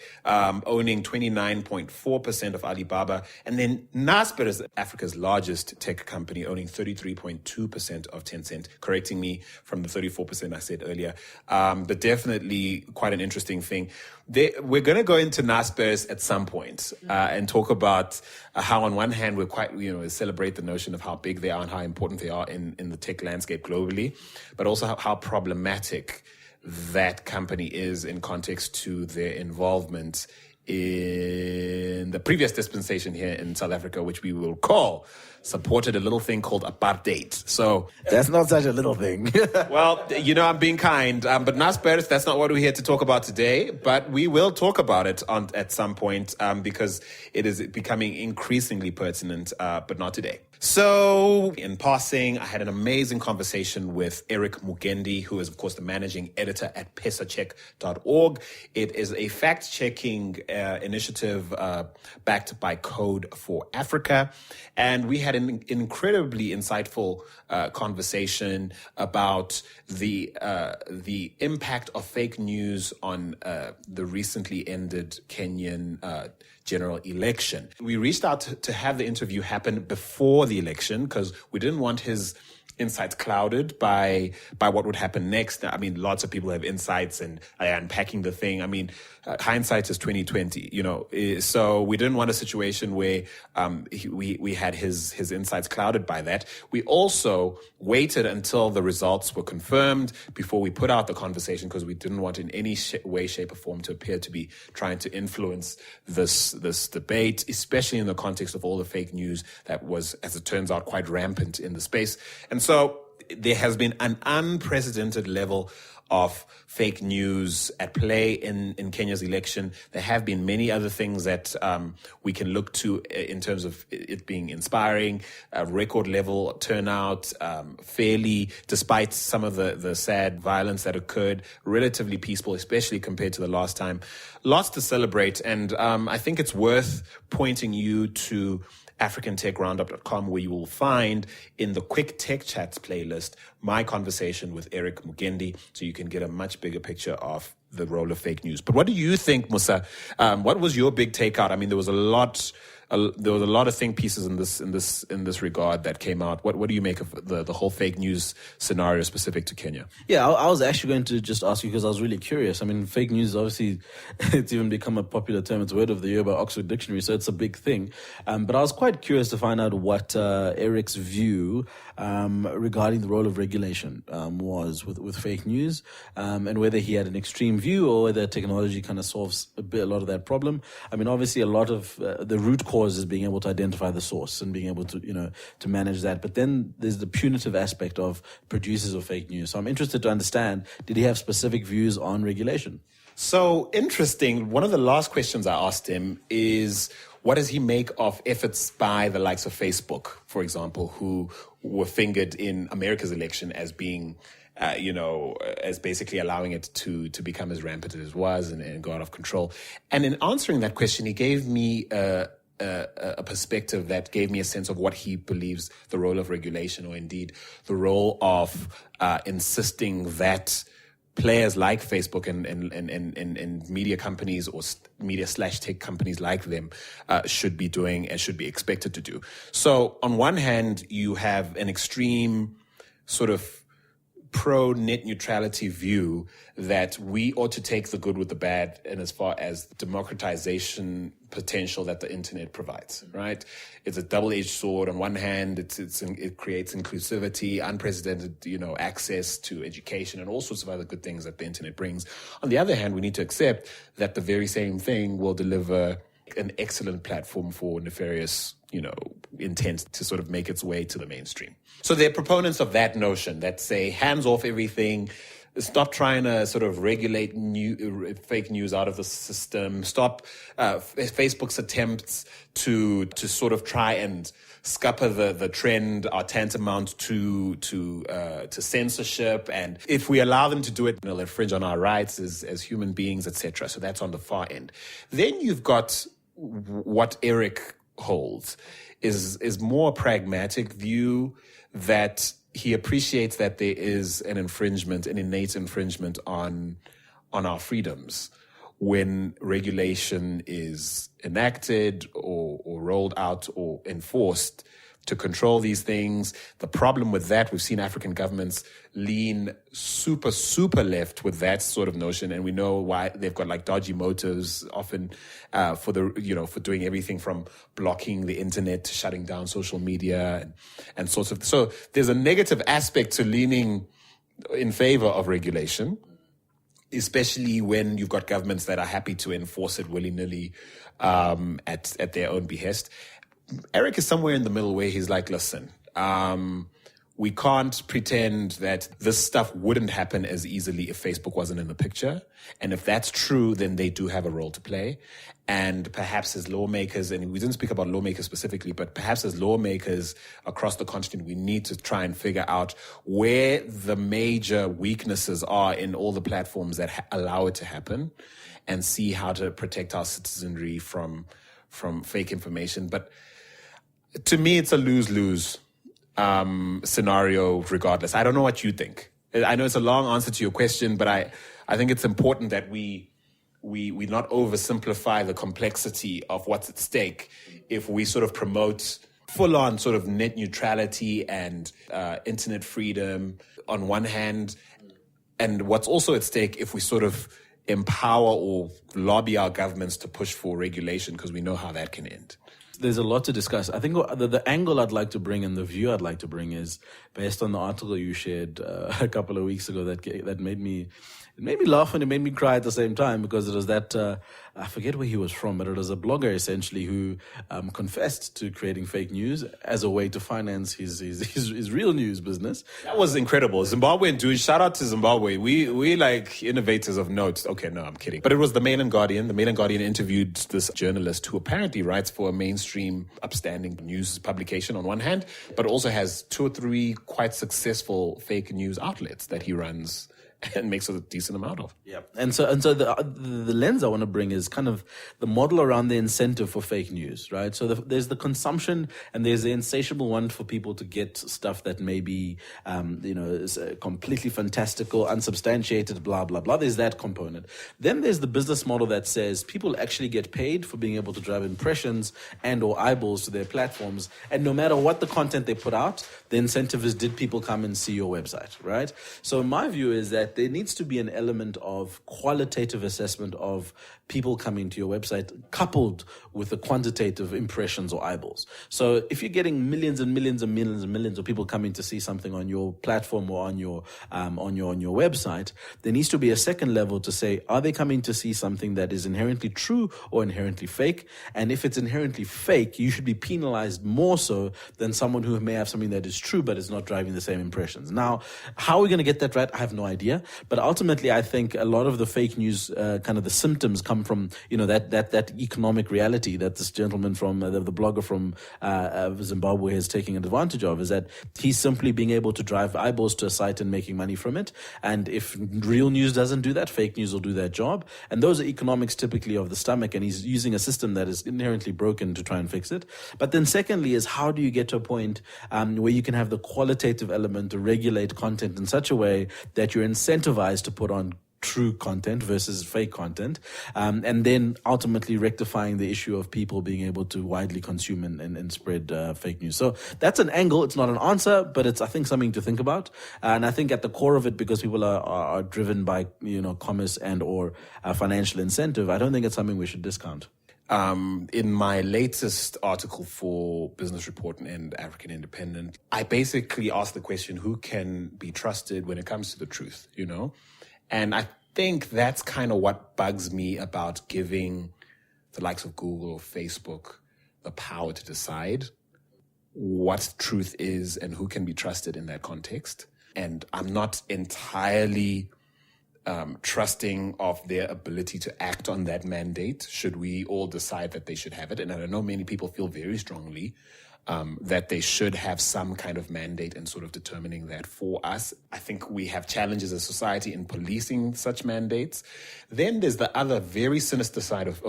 owning 29.4% of Alibaba, and then Naspers, Africa's largest tech company, owning 33.2% of Tencent, correcting me from the 34% I said earlier. But definitely quite an interesting thing. We're going to go into Naspers at some point and talk about how, on one hand, we're quite, celebrate the notion of how big they are and how important they are in the tech landscape globally, but also how problematic that company is in context to their involvement in the previous dispensation here in South Africa, which we will call supported a little thing called apartheid. So that's not such a little thing. Well, I'm being kind, but Naspers, that's not what we're here to talk about today, but we will talk about it at some point because it is becoming increasingly pertinent, but not today. So, in passing, I had an amazing conversation with Eric Mugendi, who is, of course, the managing editor at pesacheck.org. It is a fact-checking initiative backed by Code for Africa. And we had an incredibly insightful conversation about the impact of fake news on the recently ended Kenyan general election. We reached out to have the interview happen before the election because we didn't want his insights clouded by what would happen next. Lots of people have insights and unpacking the thing. Hindsight is 2020, so we didn't want a situation where we had his insights clouded by that. We also waited until the results were confirmed before we put out the conversation because we didn't want in any way, shape or form to appear to be trying to influence this debate, especially in the context of all the fake news that was, as it turns out, quite rampant in the space. And so there has been an unprecedented level of fake news at play in Kenya's election. There have been many other things that we can look to in terms of it being inspiring, record level turnout, fairly, despite some of the sad violence that occurred, relatively peaceful, especially compared to the last time. Lots to celebrate. And I think it's worth pointing you to africantechroundup.com, where you will find in the Quick Tech Chats playlist my conversation with Eric Mugendi, so you can get a much bigger picture of the role of fake news. But what do you think, Musa? What was your big takeout? I mean, there was a lot of think pieces in this regard that came out. What do you make of the whole fake news scenario specific to Kenya? Yeah, I was actually going to just ask you because I was really curious. I mean, fake news, obviously, it's even become a popular term. It's word of the year by Oxford Dictionary, so it's a big thing. But I was quite curious to find out what Eric's view regarding the role of regulation was with fake news, and whether he had an extreme view or whether technology kind of solves a lot of that problem. I mean, obviously, a lot of the root cause is being able to identify the source and being able to, to manage that. But then there's the punitive aspect of producers of fake news. So I'm interested to understand, did he have specific views on regulation? So interesting. One of the last questions I asked him is, what does he make of efforts by the likes of Facebook, for example, who were fingered in America's election as being as basically allowing it to become as rampant as it was and go out of control. And in answering that question, he gave me a perspective that gave me a sense of what he believes the role of regulation, or indeed the role of insisting that players like Facebook and media companies or media/tech companies like them should be doing and should be expected to do. So on one hand, you have an extreme sort of pro-net neutrality view that we ought to take the good with the bad, and as far as democratization potential that the internet provides, right? It's a double-edged sword. On one hand, it creates inclusivity, unprecedented, access to education and all sorts of other good things that the internet brings. On the other hand, we need to accept that the very same thing will deliver an excellent platform for nefarious, intent to sort of make its way to the mainstream. So they're proponents of that notion that say, hands off everything, stop trying to sort of regulate fake news out of the system, stop Facebook's attempts to sort of try and scupper the trend are tantamount to censorship, and if we allow them to do it, they'll infringe on our rights as human beings, etc. So that's on the far end. Then you've got what Eric holds is more pragmatic view, that he appreciates that there is an innate infringement on our freedoms when regulation is enacted or rolled out or enforced to control these things. The problem with that, we've seen African governments lean super, super left with that sort of notion, and we know why. They've got like dodgy motives often for doing everything from blocking the internet to shutting down social media and sorts of. So there's a negative aspect to leaning in favor of regulation, especially when you've got governments that are happy to enforce it willy-nilly at their own behest. Eric is somewhere in the middle where he's like, listen, we can't pretend that this stuff wouldn't happen as easily if Facebook wasn't in the picture. And if that's true, then they do have a role to play. And perhaps as lawmakers, and we didn't speak about lawmakers specifically, but perhaps as lawmakers across the continent, we need to try and figure out where the major weaknesses are in all the platforms that allow it to happen, and see how to protect our citizenry from fake information. But to me, it's a lose-lose scenario regardless. I don't know what you think. I know it's a long answer to your question, but I think it's important that we not oversimplify the complexity of what's at stake if we sort of promote full-on sort of net neutrality and internet freedom on one hand, and what's also at stake if we sort of empower or lobby our governments to push for regulation, because we know how that can end. there's a lot to discuss. I think the angle I'd like to bring and the view I'd like to bring is based on the article you shared a couple of weeks ago that made me laugh and it made me cry at the same time, because it was that I forget where he was from, but it was a blogger essentially who confessed to creating fake news as a way to finance his real news business. That was incredible. Zimbabwean dude, shout out to Zimbabwe. We like innovators of note. Okay, no, I'm kidding. But it was the Mail and Guardian. The Mail and Guardian interviewed this journalist who apparently writes for a mainstream, upstanding news publication on one hand, but also has 2 or 3 quite successful fake news outlets that he runs and makes a decent amount of. Yeah. And so the lens I want to bring is kind of the model around the incentive for fake news, right? So there's the consumption and there's the insatiable want for people to get stuff that may be, is completely fantastical, unsubstantiated, blah, blah, blah. There's that component. Then there's the business model that says people actually get paid for being able to drive impressions and or eyeballs to their platforms. And no matter what the content they put out, the incentive is, did people come and see your website, right? So my view is that there needs to be an element of qualitative assessment of people coming to your website coupled with the quantitative impressions or eyeballs. So if you're getting millions and millions and millions and millions of people coming to see something on your platform or on your website, there needs to be a second level to say, are they coming to see something that is inherently true or inherently fake? And if it's inherently fake, you should be penalized more so than someone who may have something that is true but is not driving the same impressions. Now, how are we going to get that right? I have no idea. But ultimately, I think a lot of the fake news, kind of the symptoms come from, that economic reality that this gentleman from the blogger from Zimbabwe is taking advantage of, is that he's simply being able to drive eyeballs to a site and making money from it. And if real news doesn't do that, fake news will do that job. And those are economics typically of the stomach. And he's using a system that is inherently broken to try and fix it. But then secondly is, how do you get to a point where you can have the qualitative element to regulate content in such a way that you're incentivized to put on true content versus fake content, and then ultimately rectifying the issue of people being able to widely consume and spread fake news. So that's an angle. It's not an answer, but it's, I think, something to think about. And I think at the core of it, because people are driven by commerce and or financial incentive, I don't think it's something we should discount. In my latest article for Business Report and African Independent, I basically asked the question, who can be trusted when it comes to the truth, And I think that's kind of what bugs me about giving the likes of Google or Facebook the power to decide what truth is and who can be trusted in that context. And I'm not entirely trusting of their ability to act on that mandate should we all decide that they should have it. And I know many people feel very strongly that they should have some kind of mandate in sort of determining that for us. I think we have challenges as a society in policing such mandates. Then there's the other very sinister side of,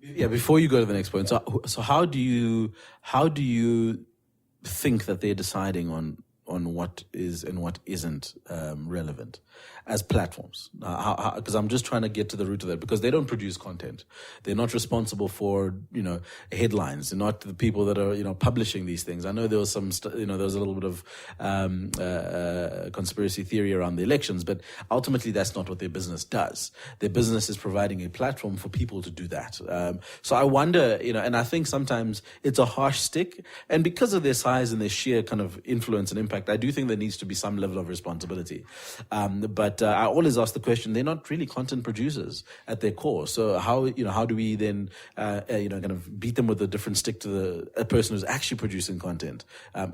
Yeah, before you go to the next point, so how do you think that they're deciding on what is and what isn't relevant as platforms? Because I'm just trying to get to the root of that, because they don't produce content. They're not responsible for, headlines. They're not the people that are, publishing these things. I know there was some, there was a little bit of conspiracy theory around the elections, but ultimately that's not what their business does. Their business is providing a platform for people to do that. So I wonder, and I think sometimes it's a harsh stick, and because of their size and their sheer kind of influence and impact, I do think there needs to be some level of responsibility. But I always ask the question, they're not really content producers at their core. So how do we then, kind of beat them with a different stick to a person who's actually producing content?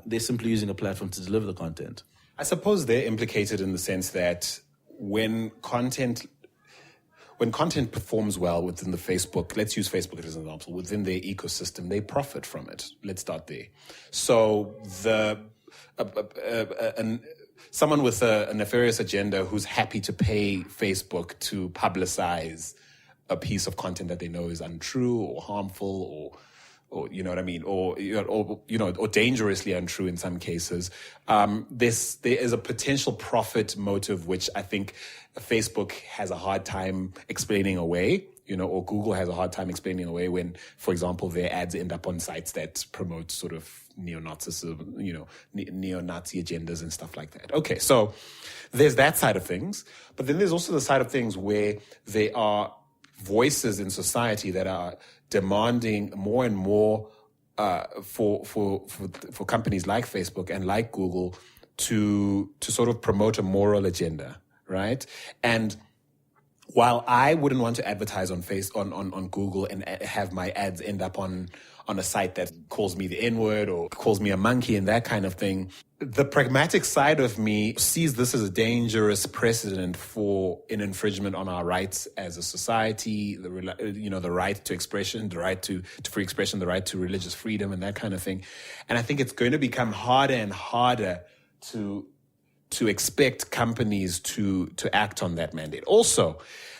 They're simply using a platform to deliver the content. I suppose they're implicated in the sense that when content performs well within the Facebook, let's use Facebook as an example, within their ecosystem, they profit from it. Let's start there. So someone with a nefarious agenda who's happy to pay Facebook to publicize a piece of content that they know is untrue or harmful or you know what I mean, or dangerously untrue in some cases. There is a potential profit motive which I think Facebook has a hard time explaining away, or Google has a hard time explaining away when, for example, their ads end up on sites that promote sort of neo-Nazism, neo-Nazi agendas and stuff like that. Okay, so there's that side of things, but then there's also the side of things where there are voices in society that are demanding more and more for companies like Facebook and like Google to sort of promote a moral agenda, right? And while I wouldn't want to advertise on on Google and have my ads end up on a site that calls me the N-word or calls me a monkey and that kind of thing, the pragmatic side of me sees this as a dangerous precedent for an infringement on our rights as a society, the right to expression, the right to free expression, the right to religious freedom and that kind of thing. And I think it's going to become harder and harder to expect companies to act on that mandate. Also,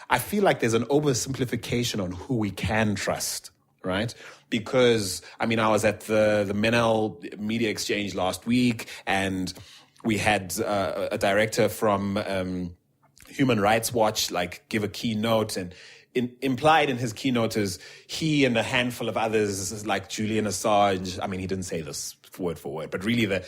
I feel like there's an oversimplification on who we can trust, right? Because, I mean, I was at the Menel Media Exchange last week, and we had a director from Human Rights Watch give a keynote, and implied in his keynote is he and a handful of others, like Julian Assange. I mean, he didn't say this word for word, but really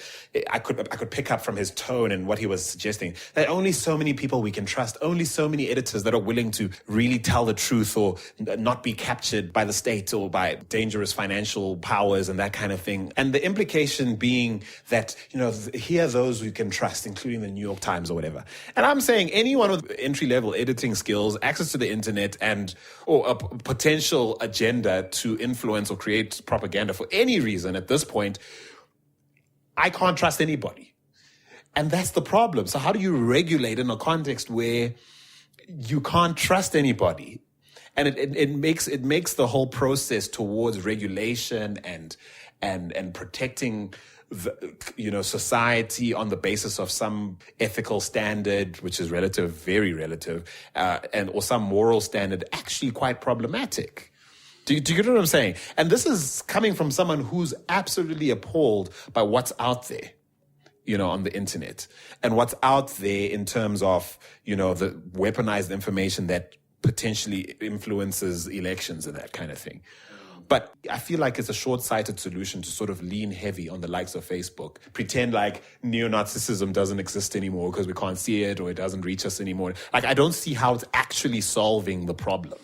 I could pick up from his tone and what he was suggesting that only so many people we can trust, only so many editors that are willing to really tell the truth or not be captured by the state or by dangerous financial powers and that kind of thing. And the implication being that, here are those we can trust, including the New York Times or whatever. And I'm saying anyone with entry-level editing skills, access to the internet, or a potential agenda to influence or create propaganda for any reason at this point, I can't trust anybody. And that's the problem. So how do you regulate in a context where you can't trust anybody? And it makes the whole process towards regulation and protecting society on the basis of some ethical standard, which is relative, very relative, or some moral standard, actually quite problematic. Do you get what I'm saying? And this is coming from someone who's absolutely appalled by what's out there, on the internet, and what's out there in terms of, the weaponized information that potentially influences elections and that kind of thing. But I feel like it's a short-sighted solution to sort of lean heavy on the likes of Facebook, pretend like neo-Nazism doesn't exist anymore because we can't see it or it doesn't reach us anymore. I don't see how it's actually solving the problem.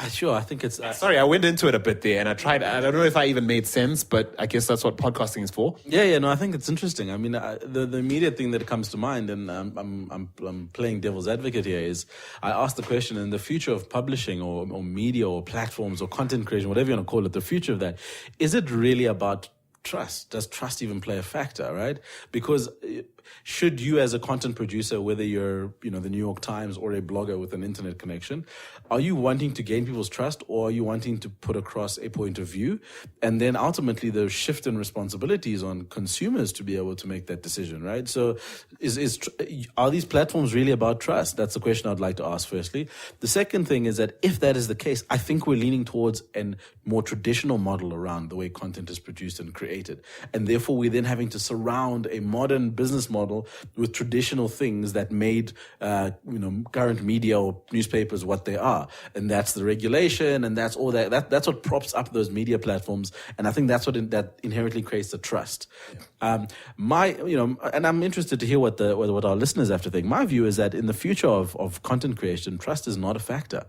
Sure, I think it's... Sorry, I went into it a bit there and I tried. I don't know if I even made sense, but I guess that's what podcasting is for. Yeah, no, I think it's interesting. I mean, the immediate thing that comes to mind, and I'm playing devil's advocate here, is I asked the question, in the future of publishing or media or platforms or content creation, whatever you want to call it, the future of that, is it really about trust? Does trust even play a factor, right? Because should you, as a content producer, whether you're, the New York Times or a blogger with an internet connection, are you wanting to gain people's trust, or are you wanting to put across a point of view? And then ultimately the shift in responsibilities on consumers to be able to make that decision, right? So are these platforms really about trust? That's the question I'd like to ask firstly. The second thing is that if that is the case, I think we're leaning towards a more traditional model around the way content is produced and created. And therefore we're then having to surround a modern business model with traditional things that made current media or newspapers what they are, and that's the regulation, and that's all that's what props up those media platforms, and I think that's what that inherently creates the trust. And I'm interested to hear what our listeners have to think. My view is that in the future of content creation, trust is not a factor.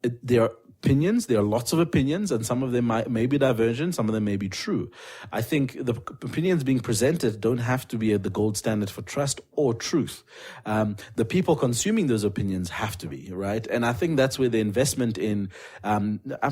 There are opinions. There are lots of opinions, and some of them may be divergent, some of them may be true. I think the opinions being presented don't have to be the gold standard for trust or truth. The people consuming those opinions have to be, right? And I think that's where the investment in,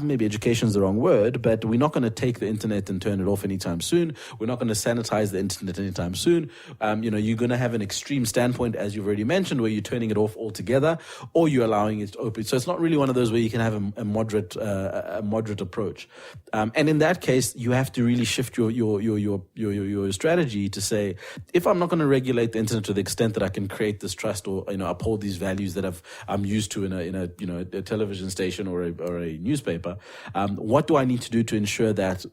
maybe education is the wrong word, but we're not going to take the internet and turn it off anytime soon. We're not going to sanitize the internet anytime soon. You're going to have an extreme standpoint, as you've already mentioned, where you're turning it off altogether, or you're allowing it to open. So it's not really one of those where you can have a moderate approach, and in that case, you have to really shift your strategy to say, if I'm not going to regulate the internet to the extent that I can create this trust or uphold these values that I'm used to in a television station or a newspaper, what do I need to do to ensure that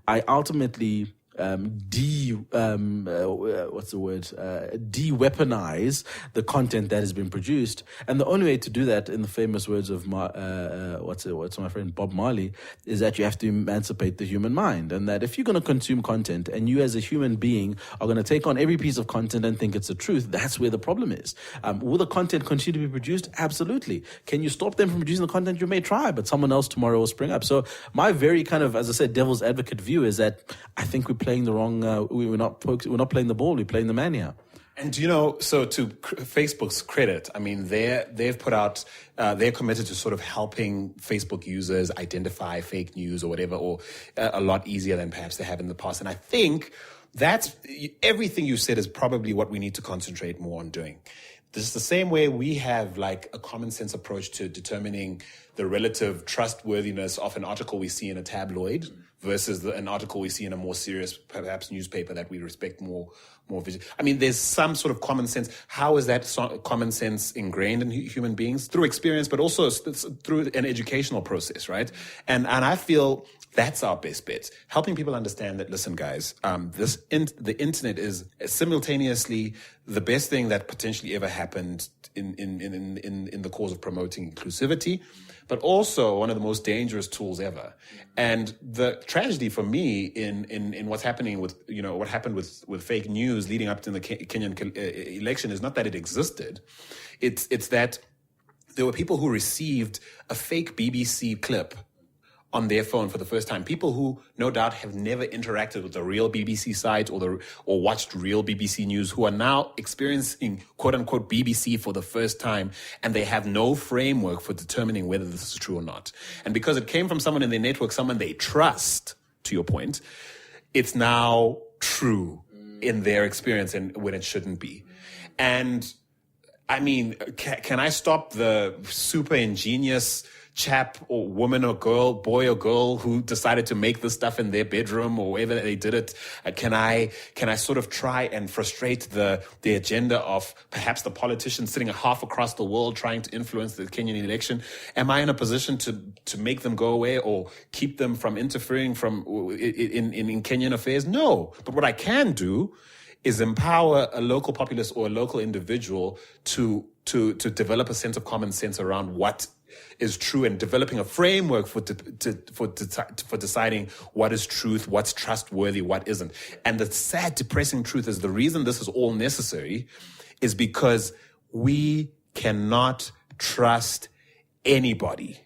I ultimately de-weaponize the content that has been produced. And the only way to do that, in the famous words of what's my friend Bob Marley, is that you have to emancipate the human mind. And that if you're going to consume content and you as a human being are going to take on every piece of content and think it's the truth, that's where the problem is. Will the content continue to be produced? Absolutely. Can you stop them from producing the content? You may try, but someone else tomorrow will spring up. So my very kind of, as I said, devil's advocate view is that I think we're playing the wrong, we're not playing the ball, we're playing the man here. And so to Facebook's credit, I mean, they've put out, they're committed to sort of helping Facebook users identify fake news or whatever, or a lot easier than perhaps they have in the past. And I think that's everything you said is probably what we need to concentrate more on doing. This is the same way we have like a common sense approach to determining the relative trustworthiness of an article we see in a tabloid versus an article we see in a more serious, perhaps, newspaper that we respect more. I mean, there's some sort of common sense. How is that common sense ingrained in human beings? Through experience, but also through an educational process, right? And I feel that's our best bet. Helping people understand that, listen, guys, the internet is simultaneously the best thing that potentially ever happened in the cause of promoting inclusivity, but also one of the most dangerous tools ever. And the tragedy for me in what's happening with, what happened with fake news leading up to the Kenyan election is not that it existed. It's that there were people who received a fake BBC clip on their phone for the first time. People who no doubt have never interacted with the real BBC site or watched real BBC news, who are now experiencing quote unquote BBC for the first time, and they have no framework for determining whether this is true or not. And because it came from someone in their network, someone they trust, to your point, it's now true in their experience and when it shouldn't be. And I mean, can I stop the super ingenious chap or woman or girl, boy or girl who decided to make this stuff in their bedroom or wherever they did it? Can I sort of try and frustrate the agenda of perhaps the politicians sitting half across the world trying to influence the Kenyan election? Am I in a position to make them go away or keep them from interfering in Kenyan affairs? No. But what I can do is empower a local populace or a local individual to develop a sense of common sense around what is true and developing a framework for deciding what is truth, what's trustworthy, what isn't. And the sad, depressing truth is the reason this is all necessary is because we cannot trust anybody.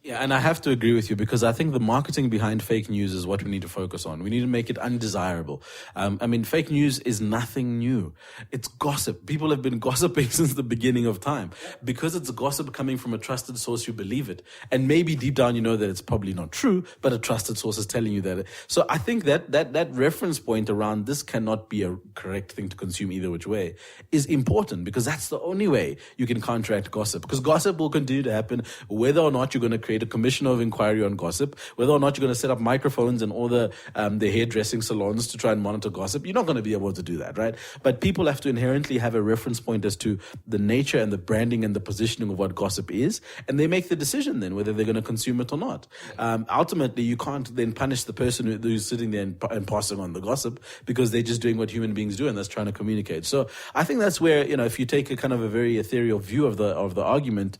Yeah, and I have to agree with you because I think the marketing behind fake news is what we need to focus on. We need to make it undesirable. I mean, fake news is nothing new. It's gossip. People have been gossiping since the beginning of time. Because it's gossip coming from a trusted source, you believe it. And maybe deep down you know that it's probably not true, but a trusted source is telling you that. So I think that reference point around this cannot be a correct thing to consume either which way is important because that's the only way you can counteract gossip. Because gossip will continue to happen whether or not you're going to create a commission of inquiry on gossip, whether or not you're going to set up microphones in all the hairdressing salons to try and monitor gossip. You're not going to be able to do that, right? But people have to inherently have a reference point as to the nature and the branding and the positioning of what gossip is, and they make the decision then whether they're going to consume it or not. Ultimately, you can't then punish the person who's sitting there and passing on the gossip because they're just doing what human beings do, and that's trying to communicate. So I think that's where, if you take a kind of a very ethereal view of the argument,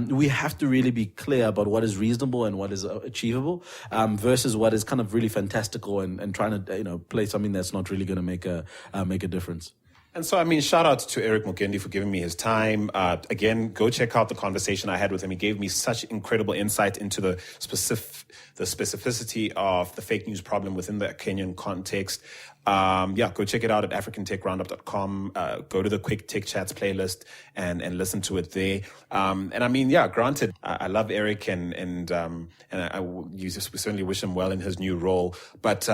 we have to really be clear about what is reasonable and what is achievable versus what is kind of really fantastical and trying to play something that's not really going to make a difference. And so, I mean, shout out to Eric Mugendi for giving me his time. Again, go check out the conversation I had with him. He gave me such incredible insight into the specificity of the fake news problem within the Kenyan context. Go check it out at africantechroundup.com. Go to the Quick Tech Chats playlist and listen to it there. And I mean, granted, I love Eric and we certainly wish him well in his new role. But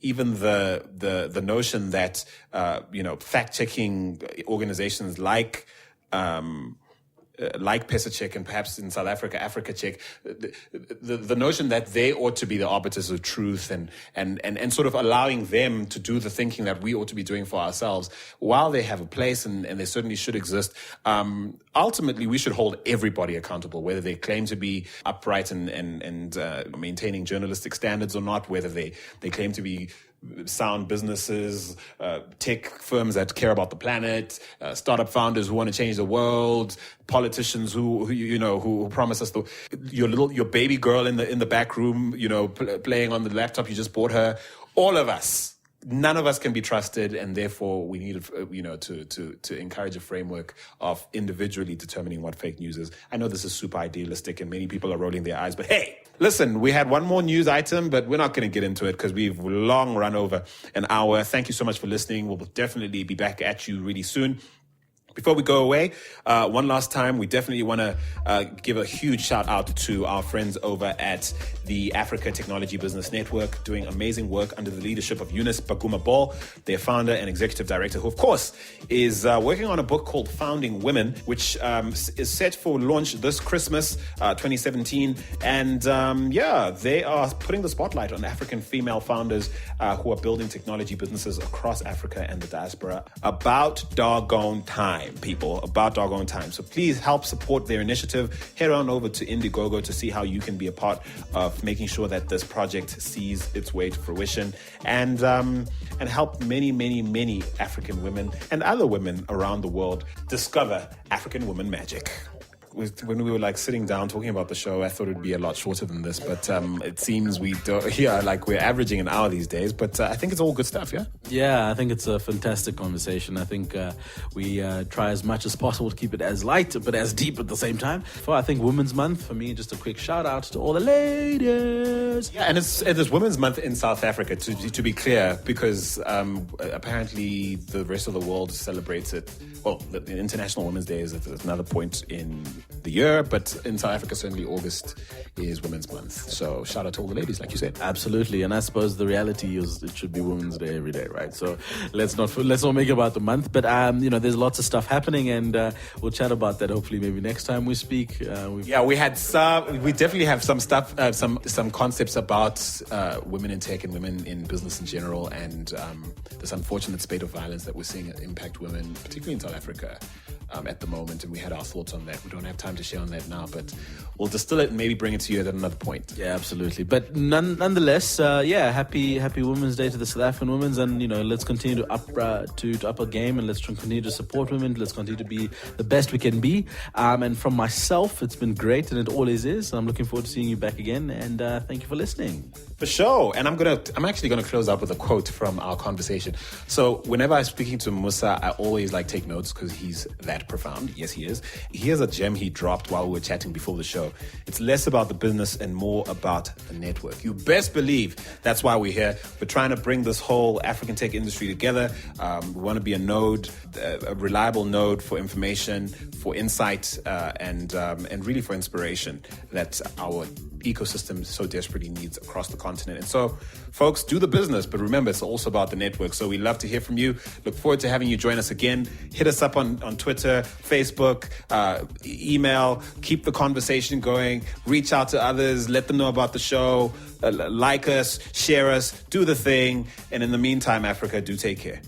even the notion that fact-checking organizations like PesaCheck and perhaps in South Africa, AfricaCheck, the notion that they ought to be the arbiters of truth and sort of allowing them to do the thinking that we ought to be doing for ourselves, while they have a place and they certainly should exist, ultimately we should hold everybody accountable, whether they claim to be upright and maintaining journalistic standards or not, whether they claim to be sound businesses, tech firms that care about the planet, startup founders who want to change the world, politicians who promise us your baby girl in the back room, playing on the laptop you just bought her. All of us. None of us can be trusted, and therefore we need, to encourage a framework of individually determining what fake news is. I know this is super idealistic, and many people are rolling their eyes, but hey, listen, we had one more news item, but we're not going to get into it because we've long run over an hour. Thank you so much for listening. We'll definitely be back at you really soon. Before we go away, one last time, we definitely want to give a huge shout out to our friends over at the Africa Technology Business Network, doing amazing work under the leadership of Eunice Baguma Ball, their founder and executive director, who, of course, is working on a book called Founding Women, which is set for launch this Christmas, 2017. And they are putting the spotlight on African female founders who are building technology businesses across Africa and the diaspora. About doggone time, people, about doggone time. So please help support their initiative. Head on over to Indiegogo to see how you can be a part of making sure that this project sees its way to fruition, and help many, many, many African women and other women around the world discover African woman magic. When we were sitting down talking about the show, I thought it would be a lot shorter than this, but it seems we're averaging an hour these days, but I think it's all good stuff, yeah? Yeah, I think it's a fantastic conversation. I think we try as much as possible to keep it as light, but as deep at the same time. For, I think, Women's Month, for me, just a quick shout out to all the ladies. Yeah, and it's Women's Month in South Africa, to be clear, because apparently the rest of the world celebrates it. Well, the International Women's Day is at another point in the year, but in South Africa, certainly August is Women's Month. So shout out to all the ladies, like you said. Absolutely, and I suppose the reality is it should be Women's Day every day, right? So let's not make it about the month, but there's lots of stuff happening, and we'll chat about that hopefully maybe next time we speak. We definitely have some stuff, some concepts about women in tech and women in business in general, and this unfortunate spate of violence that we're seeing impact women, particularly in South Africa at the moment, and we had our thoughts on that. We don't have time to share on that now, but we'll distill it and maybe bring it to you at another point. Yeah, absolutely. But nonetheless, happy Women's Day to the South African women, and let's continue to up our game, and let's continue to support women. Let's continue to be the best we can be. And from myself, it's been great, and it always is. I'm looking forward to seeing you back again, and thank you for listening. For sure. And I'm actually gonna close up with a quote from our conversation. So whenever I'm speaking to Musa, I always take notes because he's that profound. Yes, he is. Here's a gem he dropped while we were chatting before the show. It's less about the business and more about the network. You best believe that's why we're here. We're trying to bring this whole African tech industry together. We want to be a node, a reliable node for information, for insight, and really for inspiration that our ecosystem so desperately needs across the continent. And so, folks, do the business, but remember, it's also about the network. So we love to hear from you. Look forward to having you join us again. Hit us up on Twitter, Facebook, email. Keep the conversation going. Reach out to others. Let them know about the show. Like us, share us, do the thing. And in the meantime, Africa, do take care.